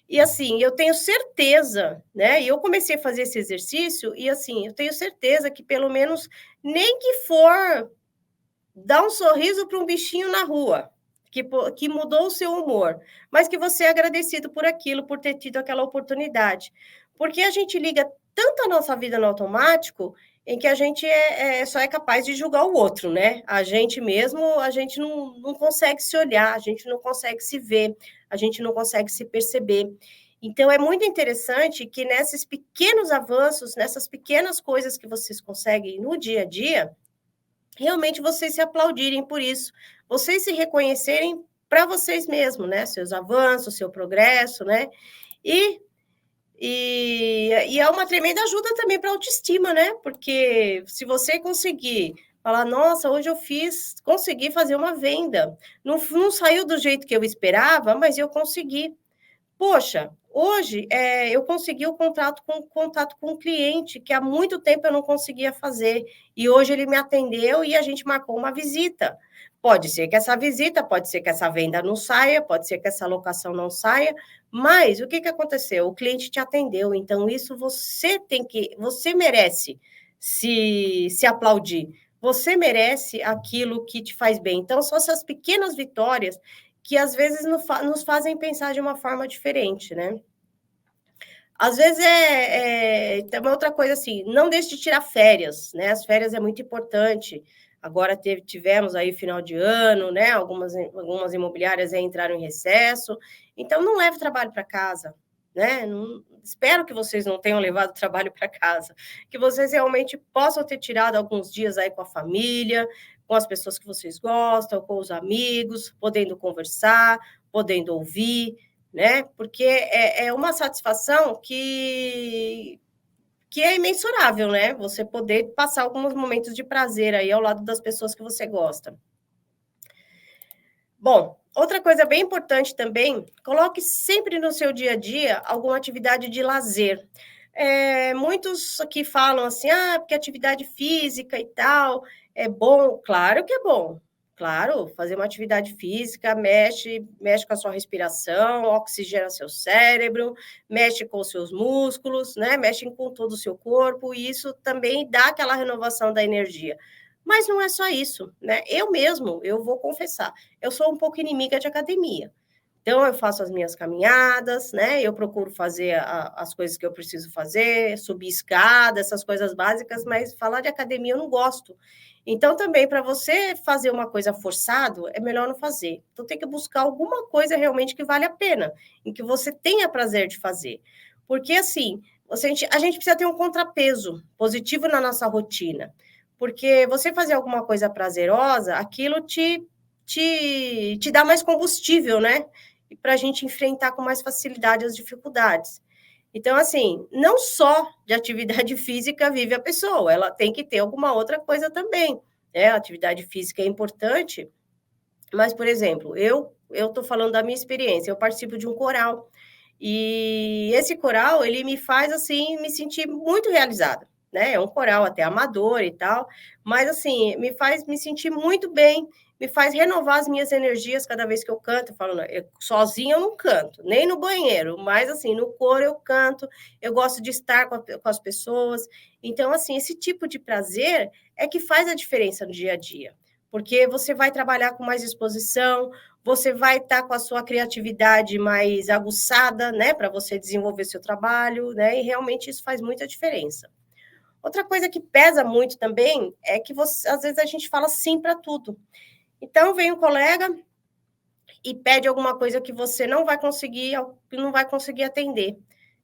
E assim, eu tenho certeza, né? E eu comecei a fazer esse exercício, e assim, eu tenho certeza que pelo menos nem que for dar um sorriso para um bichinho na rua, que mudou o seu humor, mas que você é agradecido por aquilo, por ter tido aquela oportunidade. Porque a gente liga tanto a nossa vida no automático, em que a gente só é capaz de julgar o outro, né? A gente mesmo, a gente não consegue se olhar, a gente não consegue se ver, a gente não consegue se perceber. Então, é muito interessante que nesses pequenos avanços, nessas pequenas coisas que vocês conseguem no dia a dia, realmente vocês se aplaudirem por isso, vocês se reconhecerem para vocês mesmos, né? Seus avanços, seu progresso, né? E é uma tremenda ajuda também para a autoestima, né? Porque se você conseguir falar, nossa, hoje eu consegui fazer uma venda, não saiu do jeito que eu esperava, mas eu consegui. Poxa, hoje eu consegui o contato com um cliente que há muito tempo eu não conseguia fazer, e hoje ele me atendeu e a gente marcou uma visita. Pode ser que essa visita, pode ser que essa venda não saia, pode ser que essa locação não saia, mas o que aconteceu? O cliente te atendeu, então isso você merece se aplaudir, você merece aquilo que te faz bem. Então, são essas pequenas vitórias que às vezes nos fazem pensar de uma forma diferente, né? Às vezes também outra coisa assim, não deixe de tirar férias, né? As férias é muito importante. Agora tivemos aí final de ano, né? Algumas imobiliárias entraram em recesso. Então, não leve trabalho para casa, né? Espero que vocês não tenham levado trabalho para casa, que vocês realmente possam ter tirado alguns dias aí com a família, com as pessoas que vocês gostam, com os amigos, podendo conversar, podendo ouvir, né? Porque é uma satisfação que é imensurável, né? Você poder passar alguns momentos de prazer aí ao lado das pessoas que você gosta. Bom, outra coisa bem importante também, coloque sempre no seu dia a dia alguma atividade de lazer. Muitos aqui falam assim, porque atividade física e tal é bom. Claro que é bom. Claro, fazer uma atividade física mexe com a sua respiração, oxigena seu cérebro, mexe com os seus músculos, né? Mexe com todo o seu corpo, e isso também dá aquela renovação da energia. Mas não é só isso, né? Eu vou confessar, eu sou um pouco inimiga de academia. Então, eu faço as minhas caminhadas, né? Eu procuro fazer as coisas que eu preciso fazer, subir escada, essas coisas básicas, mas falar de academia eu não gosto. Então, também, para você fazer uma coisa forçado, é melhor não fazer. Então, tem que buscar alguma coisa realmente que vale a pena, em que você tenha prazer de fazer. Porque, assim, a gente precisa ter um contrapeso positivo na nossa rotina. Porque você fazer alguma coisa prazerosa, aquilo te dá mais combustível, né? Para a gente enfrentar com mais facilidade as dificuldades. Então, assim, não só de atividade física vive a pessoa, ela tem que ter alguma outra coisa também, né? A atividade física é importante, mas, por exemplo, eu estou falando da minha experiência, eu participo de um coral, e esse coral, ele me faz, assim, me sentir muito realizada, né? É um coral até amador e tal, mas, assim, me faz me sentir muito bem, me faz renovar as minhas energias cada vez que eu canto. Eu falo, sozinha eu não canto, nem no banheiro, mas, assim, no coro eu canto, eu gosto de estar com as pessoas. Então, assim, esse tipo de prazer é que faz a diferença no dia a dia, porque você vai trabalhar com mais disposição, você vai estar com a sua criatividade mais aguçada, né, para você desenvolver seu trabalho, né, e realmente isso faz muita diferença. Outra coisa que pesa muito também é que às vezes a gente fala sim para tudo. Então, vem um colega e pede alguma coisa que você não vai conseguir atender,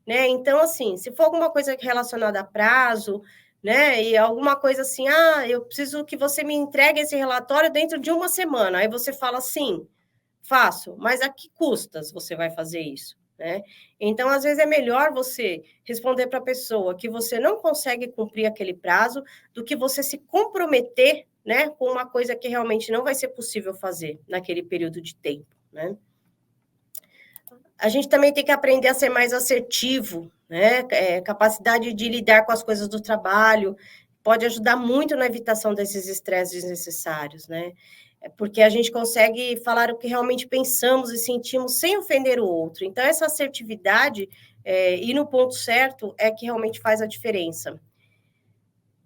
né? Então, assim, se for alguma coisa relacionada a prazo, né, e alguma coisa assim, eu preciso que você me entregue esse relatório dentro de uma semana. Aí você fala, sim, faço, mas a que custas você vai fazer isso, né? Então, às vezes, é melhor você responder para a pessoa que você não consegue cumprir aquele prazo do que você se comprometer, né, com uma coisa que realmente não vai ser possível fazer naquele período de tempo, né? A gente também tem que aprender a ser mais assertivo, né? Capacidade de lidar com as coisas do trabalho, pode ajudar muito na evitação desses estresses desnecessários, né? Porque a gente consegue falar o que realmente pensamos e sentimos sem ofender o outro. Então, essa assertividade e no ponto certo é que realmente faz a diferença.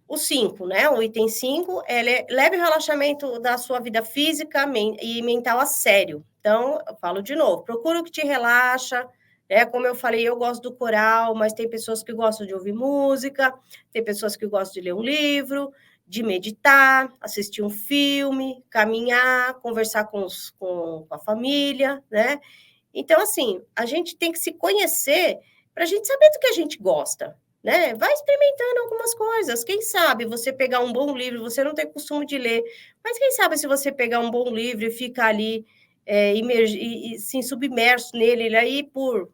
O 5, né? O item 5 é leve o relaxamento da sua vida física e mental a sério. Então, eu falo de novo, procura o que te relaxa, né? Como eu falei, eu gosto do coral, mas tem pessoas que gostam de ouvir música, tem pessoas que gostam de ler um livro, de meditar, assistir um filme, caminhar, conversar com a família, né? Então, assim, a gente tem que se conhecer para a gente saber do que a gente gosta, né? Vai experimentando algumas coisas. Quem sabe você pegar um bom livro, você não tem costume de ler, mas quem sabe se você pegar um bom livro e ficar ali assim, submerso nele aí por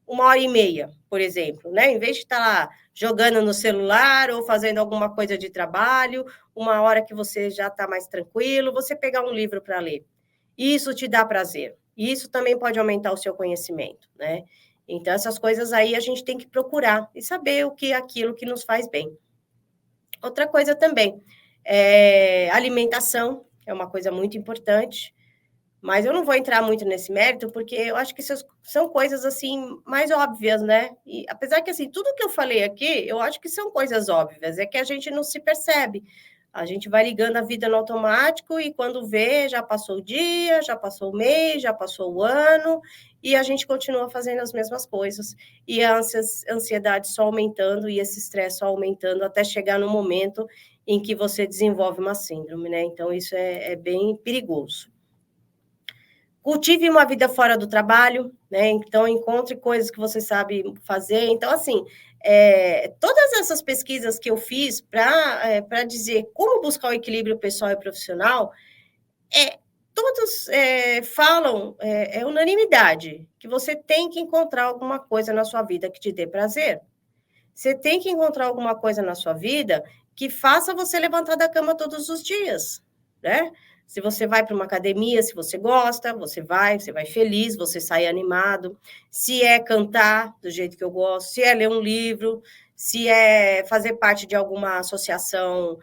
1h30, por exemplo, né? Em vez de estar lá jogando no celular ou fazendo alguma coisa de trabalho, uma hora que você já está mais tranquilo, você pegar um livro para ler. Isso te dá prazer. E isso também pode aumentar o seu conhecimento, né? Então, essas coisas aí a gente tem que procurar e saber o que é aquilo que nos faz bem. Outra coisa também, alimentação, é uma coisa muito importante, mas eu não vou entrar muito nesse mérito, porque eu acho que são coisas, assim, mais óbvias, né? E apesar que, assim, tudo que eu falei aqui, eu acho que são coisas óbvias, é que a gente não se percebe. A gente vai ligando a vida no automático e quando vê, já passou o dia, já passou o mês, já passou o ano, e a gente continua fazendo as mesmas coisas. E a ansiedade só aumentando e esse estresse só aumentando até chegar no momento em que você desenvolve uma síndrome, né? Então, isso é bem perigoso. Cultive uma vida fora do trabalho, né? Então, encontre coisas que você sabe fazer. Então, assim, todas essas pesquisas que eu fiz para dizer como buscar o equilíbrio pessoal e profissional, todos falam, é unanimidade, que você tem que encontrar alguma coisa na sua vida que te dê prazer. Você tem que encontrar alguma coisa na sua vida que faça você levantar da cama todos os dias, né? Se você vai para uma academia, se você gosta, você vai feliz, você sai animado. Se é cantar do jeito que eu gosto, se é ler um livro, se é fazer parte de alguma associação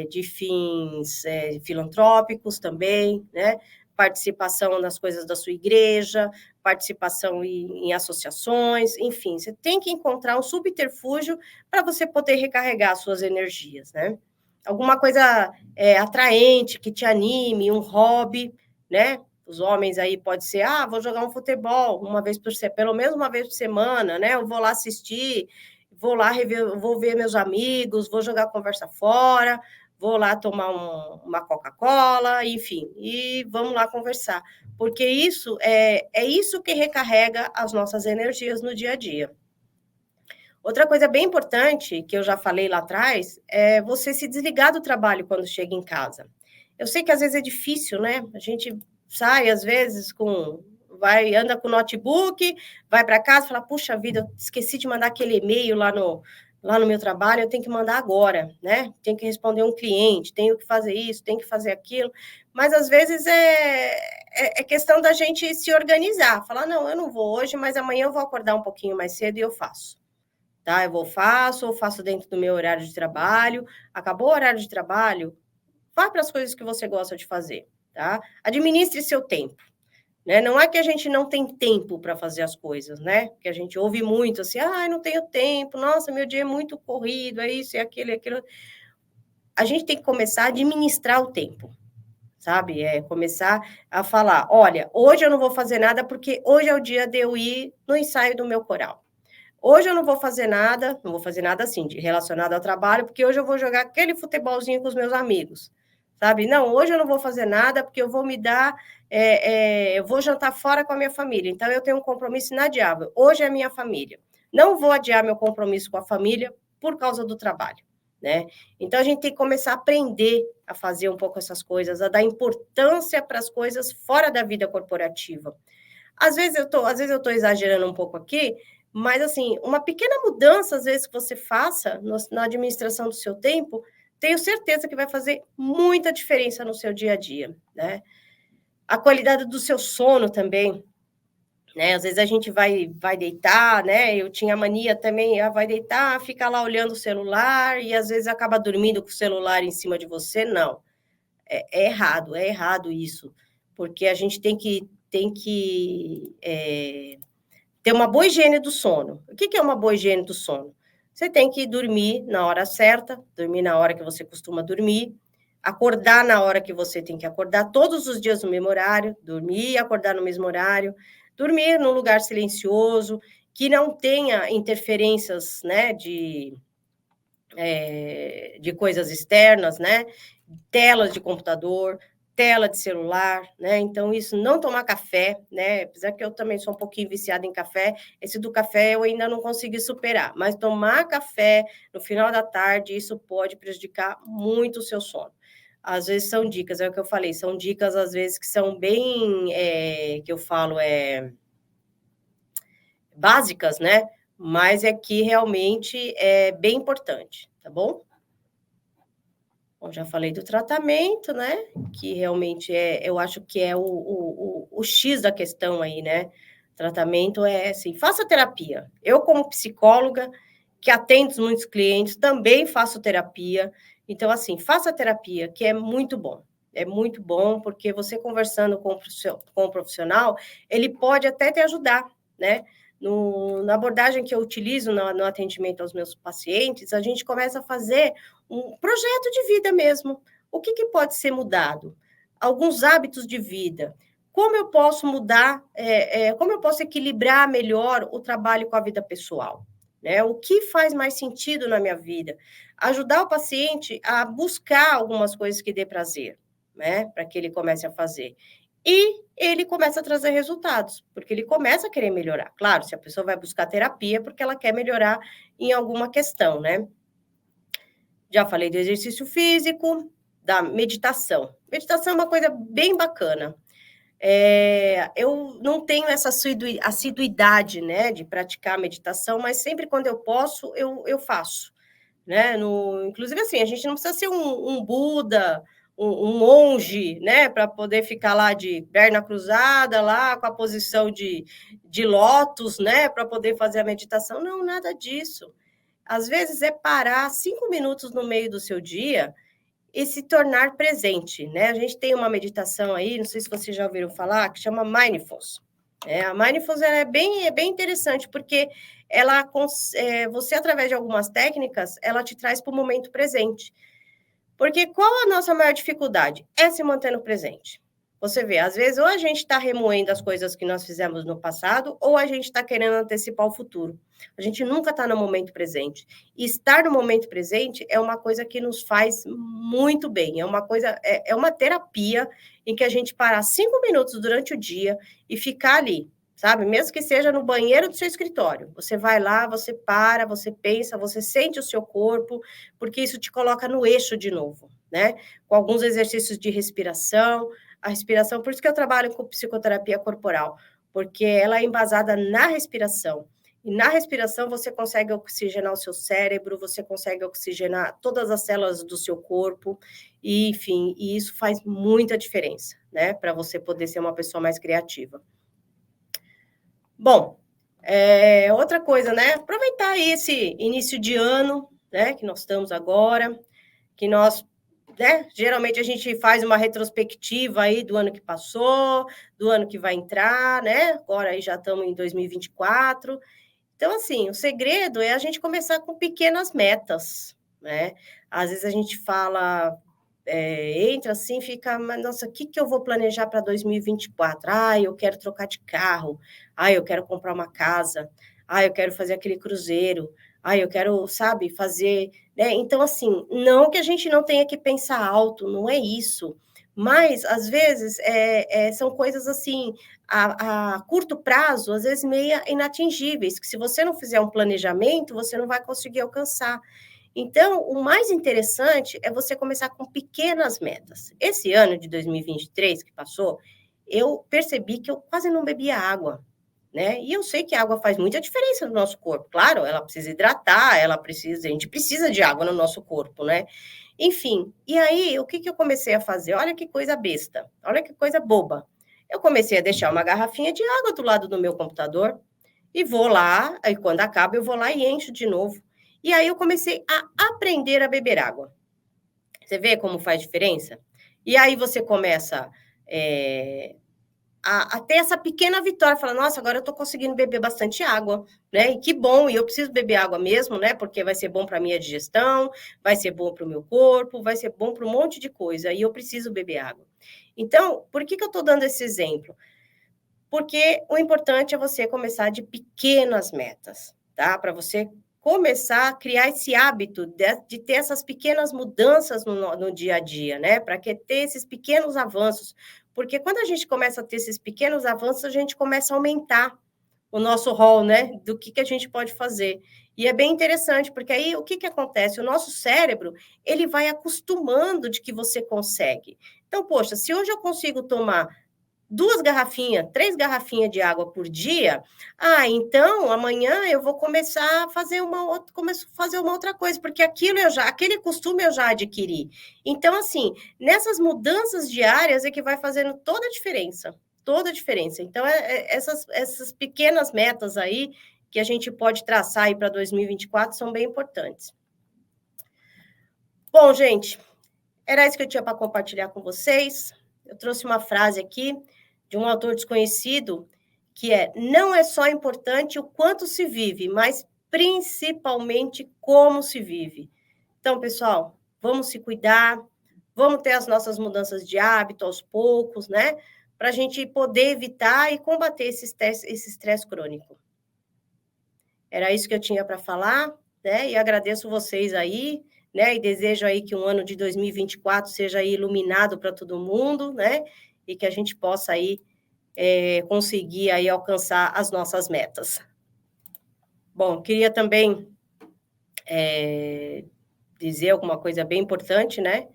de fins filantrópicos também, né? Participação nas coisas da sua igreja, participação em associações, enfim, você tem que encontrar um subterfúgio para você poder recarregar suas energias, né? Alguma coisa atraente, que te anime, um hobby, né? Os homens aí pode ser, vou jogar um futebol pelo menos uma vez por semana, né? Eu vou lá assistir, vou lá vou ver meus amigos, vou jogar conversa fora, vou lá tomar uma Coca-Cola, enfim, e vamos lá conversar. Porque isso é isso que recarrega as nossas energias no dia a dia. Outra coisa bem importante, que eu já falei lá atrás, é você se desligar do trabalho quando chega em casa. Eu sei que às vezes é difícil, né? A gente sai, às vezes, anda com o notebook, vai para casa e fala, puxa vida, eu esqueci de mandar aquele e-mail lá no meu trabalho, eu tenho que mandar agora, né? Tenho que responder um cliente, tenho que fazer isso, tenho que fazer aquilo. Mas, às vezes, é questão da gente se organizar. Falar, não, eu não vou hoje, mas amanhã eu vou acordar um pouquinho mais cedo e eu faço. Tá? Eu faço dentro do meu horário de trabalho. Acabou o horário de trabalho, vá para as coisas que você gosta de fazer, tá? Administre seu tempo, né? Não é que a gente não tem tempo para fazer as coisas, né? Que a gente ouve muito assim, não tenho tempo, nossa, meu dia é muito corrido, é isso, é aquilo, é aquilo. A gente tem que começar a administrar o tempo, sabe? Começar a falar, olha, hoje eu não vou fazer nada porque hoje é o dia de eu ir no ensaio do meu coral. Hoje eu não vou fazer nada assim, relacionado ao trabalho, porque hoje eu vou jogar aquele futebolzinho com os meus amigos, sabe? Não, hoje eu não vou fazer nada, porque eu vou eu vou jantar fora com a minha família, então eu tenho um compromisso inadiável. Hoje é minha família. Não vou adiar meu compromisso com a família por causa do trabalho, né? Então a gente tem que começar a aprender a fazer um pouco essas coisas, a dar importância para as coisas fora da vida corporativa. Às vezes eu estou exagerando um pouco aqui, mas, assim, uma pequena mudança, às vezes, que você faça na administração do seu tempo, tenho certeza que vai fazer muita diferença no seu dia a dia, né? A qualidade do seu sono também. né? Às vezes a gente vai deitar, né? Eu tinha mania também, vai deitar, fica lá olhando o celular e às vezes acaba dormindo com o celular em cima de você. Não, é errado isso, porque a gente tem que ter uma boa higiene do sono. O que é uma boa higiene do sono? Você tem que dormir na hora certa, dormir na hora que você costuma dormir, acordar na hora que você tem que acordar, todos os dias no mesmo horário, dormir e acordar no mesmo horário, dormir num lugar silencioso, que não tenha interferências, né, de coisas externas, né, telas de computador, tela de celular, né? Então, isso, não tomar café, né? Apesar que eu também sou um pouquinho viciada em café, esse do café eu ainda não consegui superar, mas tomar café no final da tarde, isso pode prejudicar muito o seu sono. Às vezes são dicas, é o que eu falei, são dicas às vezes que são bem, que eu falo, básicas, né? Mas é que realmente é bem importante, tá bom? Bom, já falei do tratamento, né? Que realmente eu acho que é o X da questão aí, né? Tratamento é assim, faça terapia. Eu, como psicóloga, que atendo muitos clientes, também faço terapia. Então, assim, faça terapia, que é muito bom. É muito bom, porque você conversando com o profissional, ele pode até te ajudar, né? Na abordagem que eu utilizo no atendimento aos meus pacientes, a gente começa a fazer um projeto de vida mesmo. O que pode ser mudado? Alguns hábitos de vida. Como eu posso mudar, como eu posso equilibrar melhor o trabalho com a vida pessoal? Né? O que faz mais sentido na minha vida? Ajudar o paciente a buscar algumas coisas que dê prazer, né? Para que ele comece a fazer. E ele começa a trazer resultados, porque ele começa a querer melhorar. Claro, se a pessoa vai buscar terapia, porque ela quer melhorar em alguma questão, né? Já falei do exercício físico, da meditação. Meditação é uma coisa bem bacana. Eu não tenho essa assiduidade, né, de praticar meditação, mas sempre quando eu posso, eu faço, né? Inclusive, assim, a gente não precisa ser um Buda, um monge, né, para poder ficar lá de perna cruzada, lá com a posição de lótus, né, para poder fazer a meditação. Não, nada disso. Às vezes é parar 5 minutos no meio do seu dia e se tornar presente, né? A gente tem uma meditação aí, não sei se vocês já ouviram falar, que chama Mindfulness. A Mindfulness é bem interessante, porque você, através de algumas técnicas, ela te traz para o momento presente. Porque qual a nossa maior dificuldade? É se manter no presente. Você vê, às vezes, ou a gente está remoendo as coisas que nós fizemos no passado, ou a gente está querendo antecipar o futuro. A gente nunca está no momento presente. E estar no momento presente é uma coisa que nos faz muito bem. É uma coisa, é uma terapia em que a gente para 5 minutos durante o dia e ficar ali, sabe? Mesmo que seja no banheiro do seu escritório. Você vai lá, você para, você pensa, você sente o seu corpo, porque isso te coloca no eixo de novo, né? Com alguns exercícios de respiração. A respiração, por isso que eu trabalho com psicoterapia corporal, porque ela é embasada na respiração. E na respiração você consegue oxigenar o seu cérebro, você consegue oxigenar todas as células do seu corpo, e enfim, e isso faz muita diferença, né? Para você poder ser uma pessoa mais criativa. Bom, outra coisa, né? Aproveitar aí esse início de ano, né? Que nós estamos agora, que nós, né? Geralmente a gente faz uma retrospectiva aí do ano que passou, do ano que vai entrar, né? Agora aí já estamos em 2024. Então, assim, o segredo é a gente começar com pequenas metas, né? Às vezes a gente fala, entra assim, fica, mas, nossa, o que eu vou planejar para 2024? Eu quero trocar de carro. Eu quero comprar uma casa. Eu quero fazer aquele cruzeiro. Eu quero, sabe, fazer... Né? Então, assim, não que a gente não tenha que pensar alto, não é isso. Mas, às vezes, são coisas, assim, a curto prazo, às vezes, meio inatingíveis, que se você não fizer um planejamento, você não vai conseguir alcançar. Então, o mais interessante é você começar com pequenas metas. Esse ano de 2023 que passou, eu percebi que eu quase não bebia água, né? E eu sei que a água faz muita diferença no nosso corpo. Claro, ela precisa hidratar, a gente precisa de água no nosso corpo, né? Enfim, e aí, o que eu comecei a fazer? Olha que coisa besta, olha que coisa boba. Eu comecei a deixar uma garrafinha de água do lado do meu computador e vou lá, aí quando acaba eu vou lá e encho de novo. E aí eu comecei a aprender a beber água. Você vê como faz diferença? E aí você começa a ter essa pequena vitória, fala, nossa, agora eu estou conseguindo beber bastante água, né? E que bom, e eu preciso beber água mesmo, né? Porque vai ser bom para a minha digestão, vai ser bom para o meu corpo, vai ser bom para um monte de coisa, e eu preciso beber água. Então, por que eu estou dando esse exemplo? Porque o importante é você começar de pequenas metas, tá? Para você começar a criar esse hábito de ter essas pequenas mudanças no dia a dia, né? Para que ter esses pequenos avanços. Porque quando a gente começa a ter esses pequenos avanços, a gente começa a aumentar o nosso rol, né? Do que a gente pode fazer. E é bem interessante, porque aí o que acontece? O nosso cérebro, ele vai acostumando de que você consegue. Então, poxa, se hoje eu consigo tomar 2 garrafinhas, 3 garrafinhas de água por dia, então amanhã eu vou começar a fazer começo a fazer uma outra coisa, porque aquele costume eu já adquiri. Então, assim, nessas mudanças diárias é que vai fazendo toda a diferença, toda a diferença. Então, essas pequenas metas aí que a gente pode traçar aí para 2024 são bem importantes. Bom, gente, era isso que eu tinha para compartilhar com vocês. Eu trouxe uma frase aqui de um autor desconhecido, que não é só importante o quanto se vive, mas principalmente como se vive. Então, pessoal, vamos se cuidar, vamos ter as nossas mudanças de hábito aos poucos, né? Para a gente poder evitar e combater esse estresse crônico. Era isso que eu tinha para falar, né? E agradeço vocês aí, né? E desejo aí que um ano de 2024 seja aí iluminado para todo mundo, né? E que a gente possa aí conseguir aí alcançar as nossas metas. Bom, queria também dizer alguma coisa bem importante, né?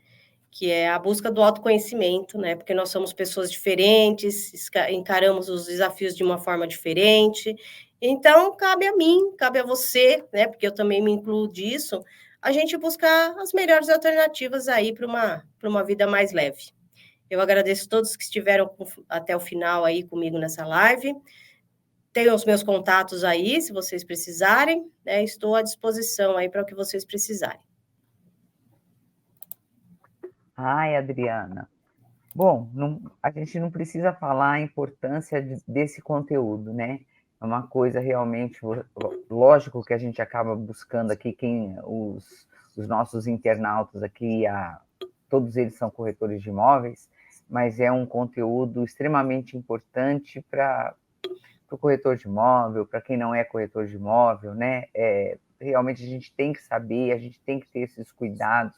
Que é a busca do autoconhecimento, né? Porque nós somos pessoas diferentes, encaramos os desafios de uma forma diferente. Então, cabe a mim, cabe a você, né? Porque eu também me incluo disso, a gente buscar as melhores alternativas aí para uma vida mais leve. Eu agradeço a todos que estiveram até o final aí comigo nessa live. Tenho os meus contatos aí, se vocês precisarem, né? Estou à disposição aí para o que vocês precisarem.
Ai, Adriana. Bom, a gente não precisa falar a importância desse conteúdo, né? É uma coisa realmente, lógico que a gente acaba buscando aqui os nossos internautas aqui, todos eles são corretores de imóveis, mas é um conteúdo extremamente importante para o corretor de imóvel, para quem não é corretor de imóvel, né? Realmente a gente tem que saber, a gente tem que ter esses cuidados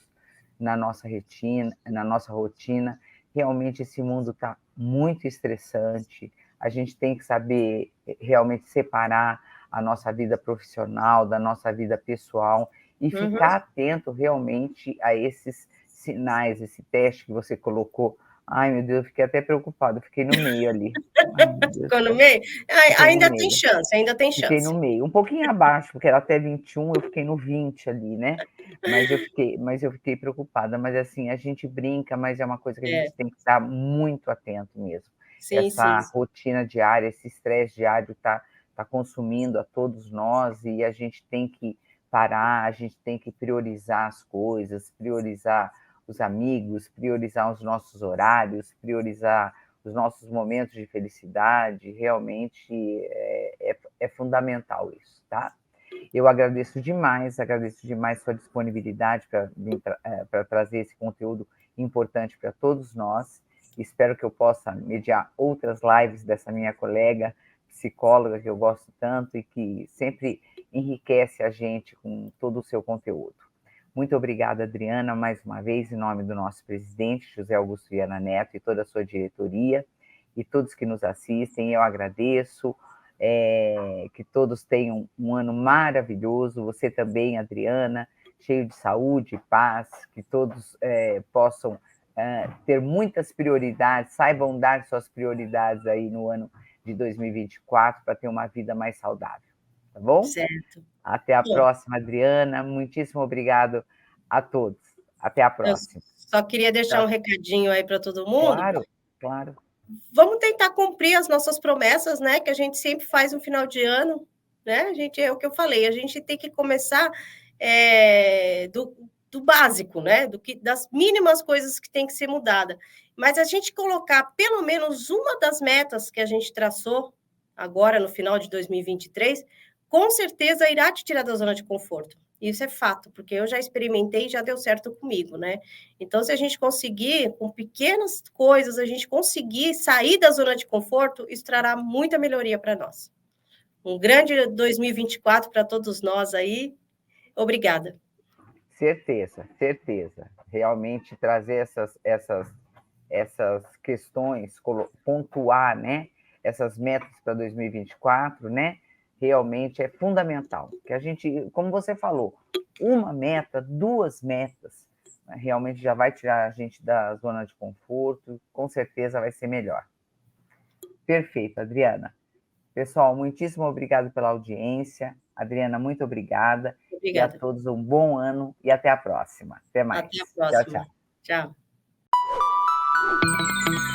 na nossa rotina. Realmente esse mundo está muito estressante, a gente tem que saber realmente separar a nossa vida profissional da nossa vida pessoal e ficar atento realmente a esses sinais, esse teste que você colocou. Ai, meu Deus, eu fiquei até preocupado, fiquei no meio ali.
Ficou no meio? Ainda tem chance, ainda tem chance.
Fiquei no meio, um pouquinho abaixo, porque era até 21, eu fiquei no 20 ali, né? Mas eu fiquei preocupada. Mas assim, a gente brinca, mas é uma coisa que a gente tem que estar muito atento mesmo. Essa rotina diária, esse estresse diário está consumindo a todos nós e a gente tem que parar, a gente tem que priorizar as coisas, priorizar os amigos, priorizar os nossos horários, priorizar os nossos momentos de felicidade. Realmente é fundamental isso, tá? Eu agradeço demais sua disponibilidade para trazer esse conteúdo importante para todos nós. Espero que eu possa mediar outras lives dessa minha colega psicóloga, que eu gosto tanto e que sempre enriquece a gente com todo o seu conteúdo. Muito obrigada, Adriana, mais uma vez, em nome do nosso presidente, José Augusto Viana Neto, e toda a sua diretoria, e todos que nos assistem. Eu agradeço, que todos tenham um ano maravilhoso, você também, Adriana, cheio de saúde e paz, que todos possam ter muitas prioridades, saibam dar suas prioridades aí no ano de 2024 para ter uma vida mais saudável, tá bom?
Certo.
Até a próxima, Adriana. Muitíssimo obrigado a todos. Até a próxima.
Eu só queria deixar um recadinho aí para todo mundo.
Claro.
vamos tentar cumprir as nossas promessas, né? Que a gente sempre faz no final de ano, né? A gente, é o que eu falei, a gente tem que começar do básico, né? Das mínimas coisas que tem que ser mudada. Mas a gente colocar pelo menos uma das metas que a gente traçou agora no final de 2023, com certeza irá te tirar da zona de conforto. Isso é fato, porque eu já experimentei e já deu certo comigo, né? Então, se a gente conseguir, com pequenas coisas, a gente conseguir sair da zona de conforto, isso trará muita melhoria para nós. Um grande 2024 para todos nós aí. Obrigada.
Certeza, certeza. Realmente trazer essas questões, pontuar, né? Essas metas para 2024, né? Realmente é fundamental. Que a gente, como você falou, uma meta, duas metas, né, realmente já vai tirar a gente da zona de conforto, com certeza vai ser melhor. Perfeito, Adriana. Pessoal, muitíssimo obrigado pela audiência. Adriana, muito obrigada.
Obrigada.
E a todos um bom ano e até a próxima. Até mais.
Até a próxima.
Tchau, tchau.
Tchau.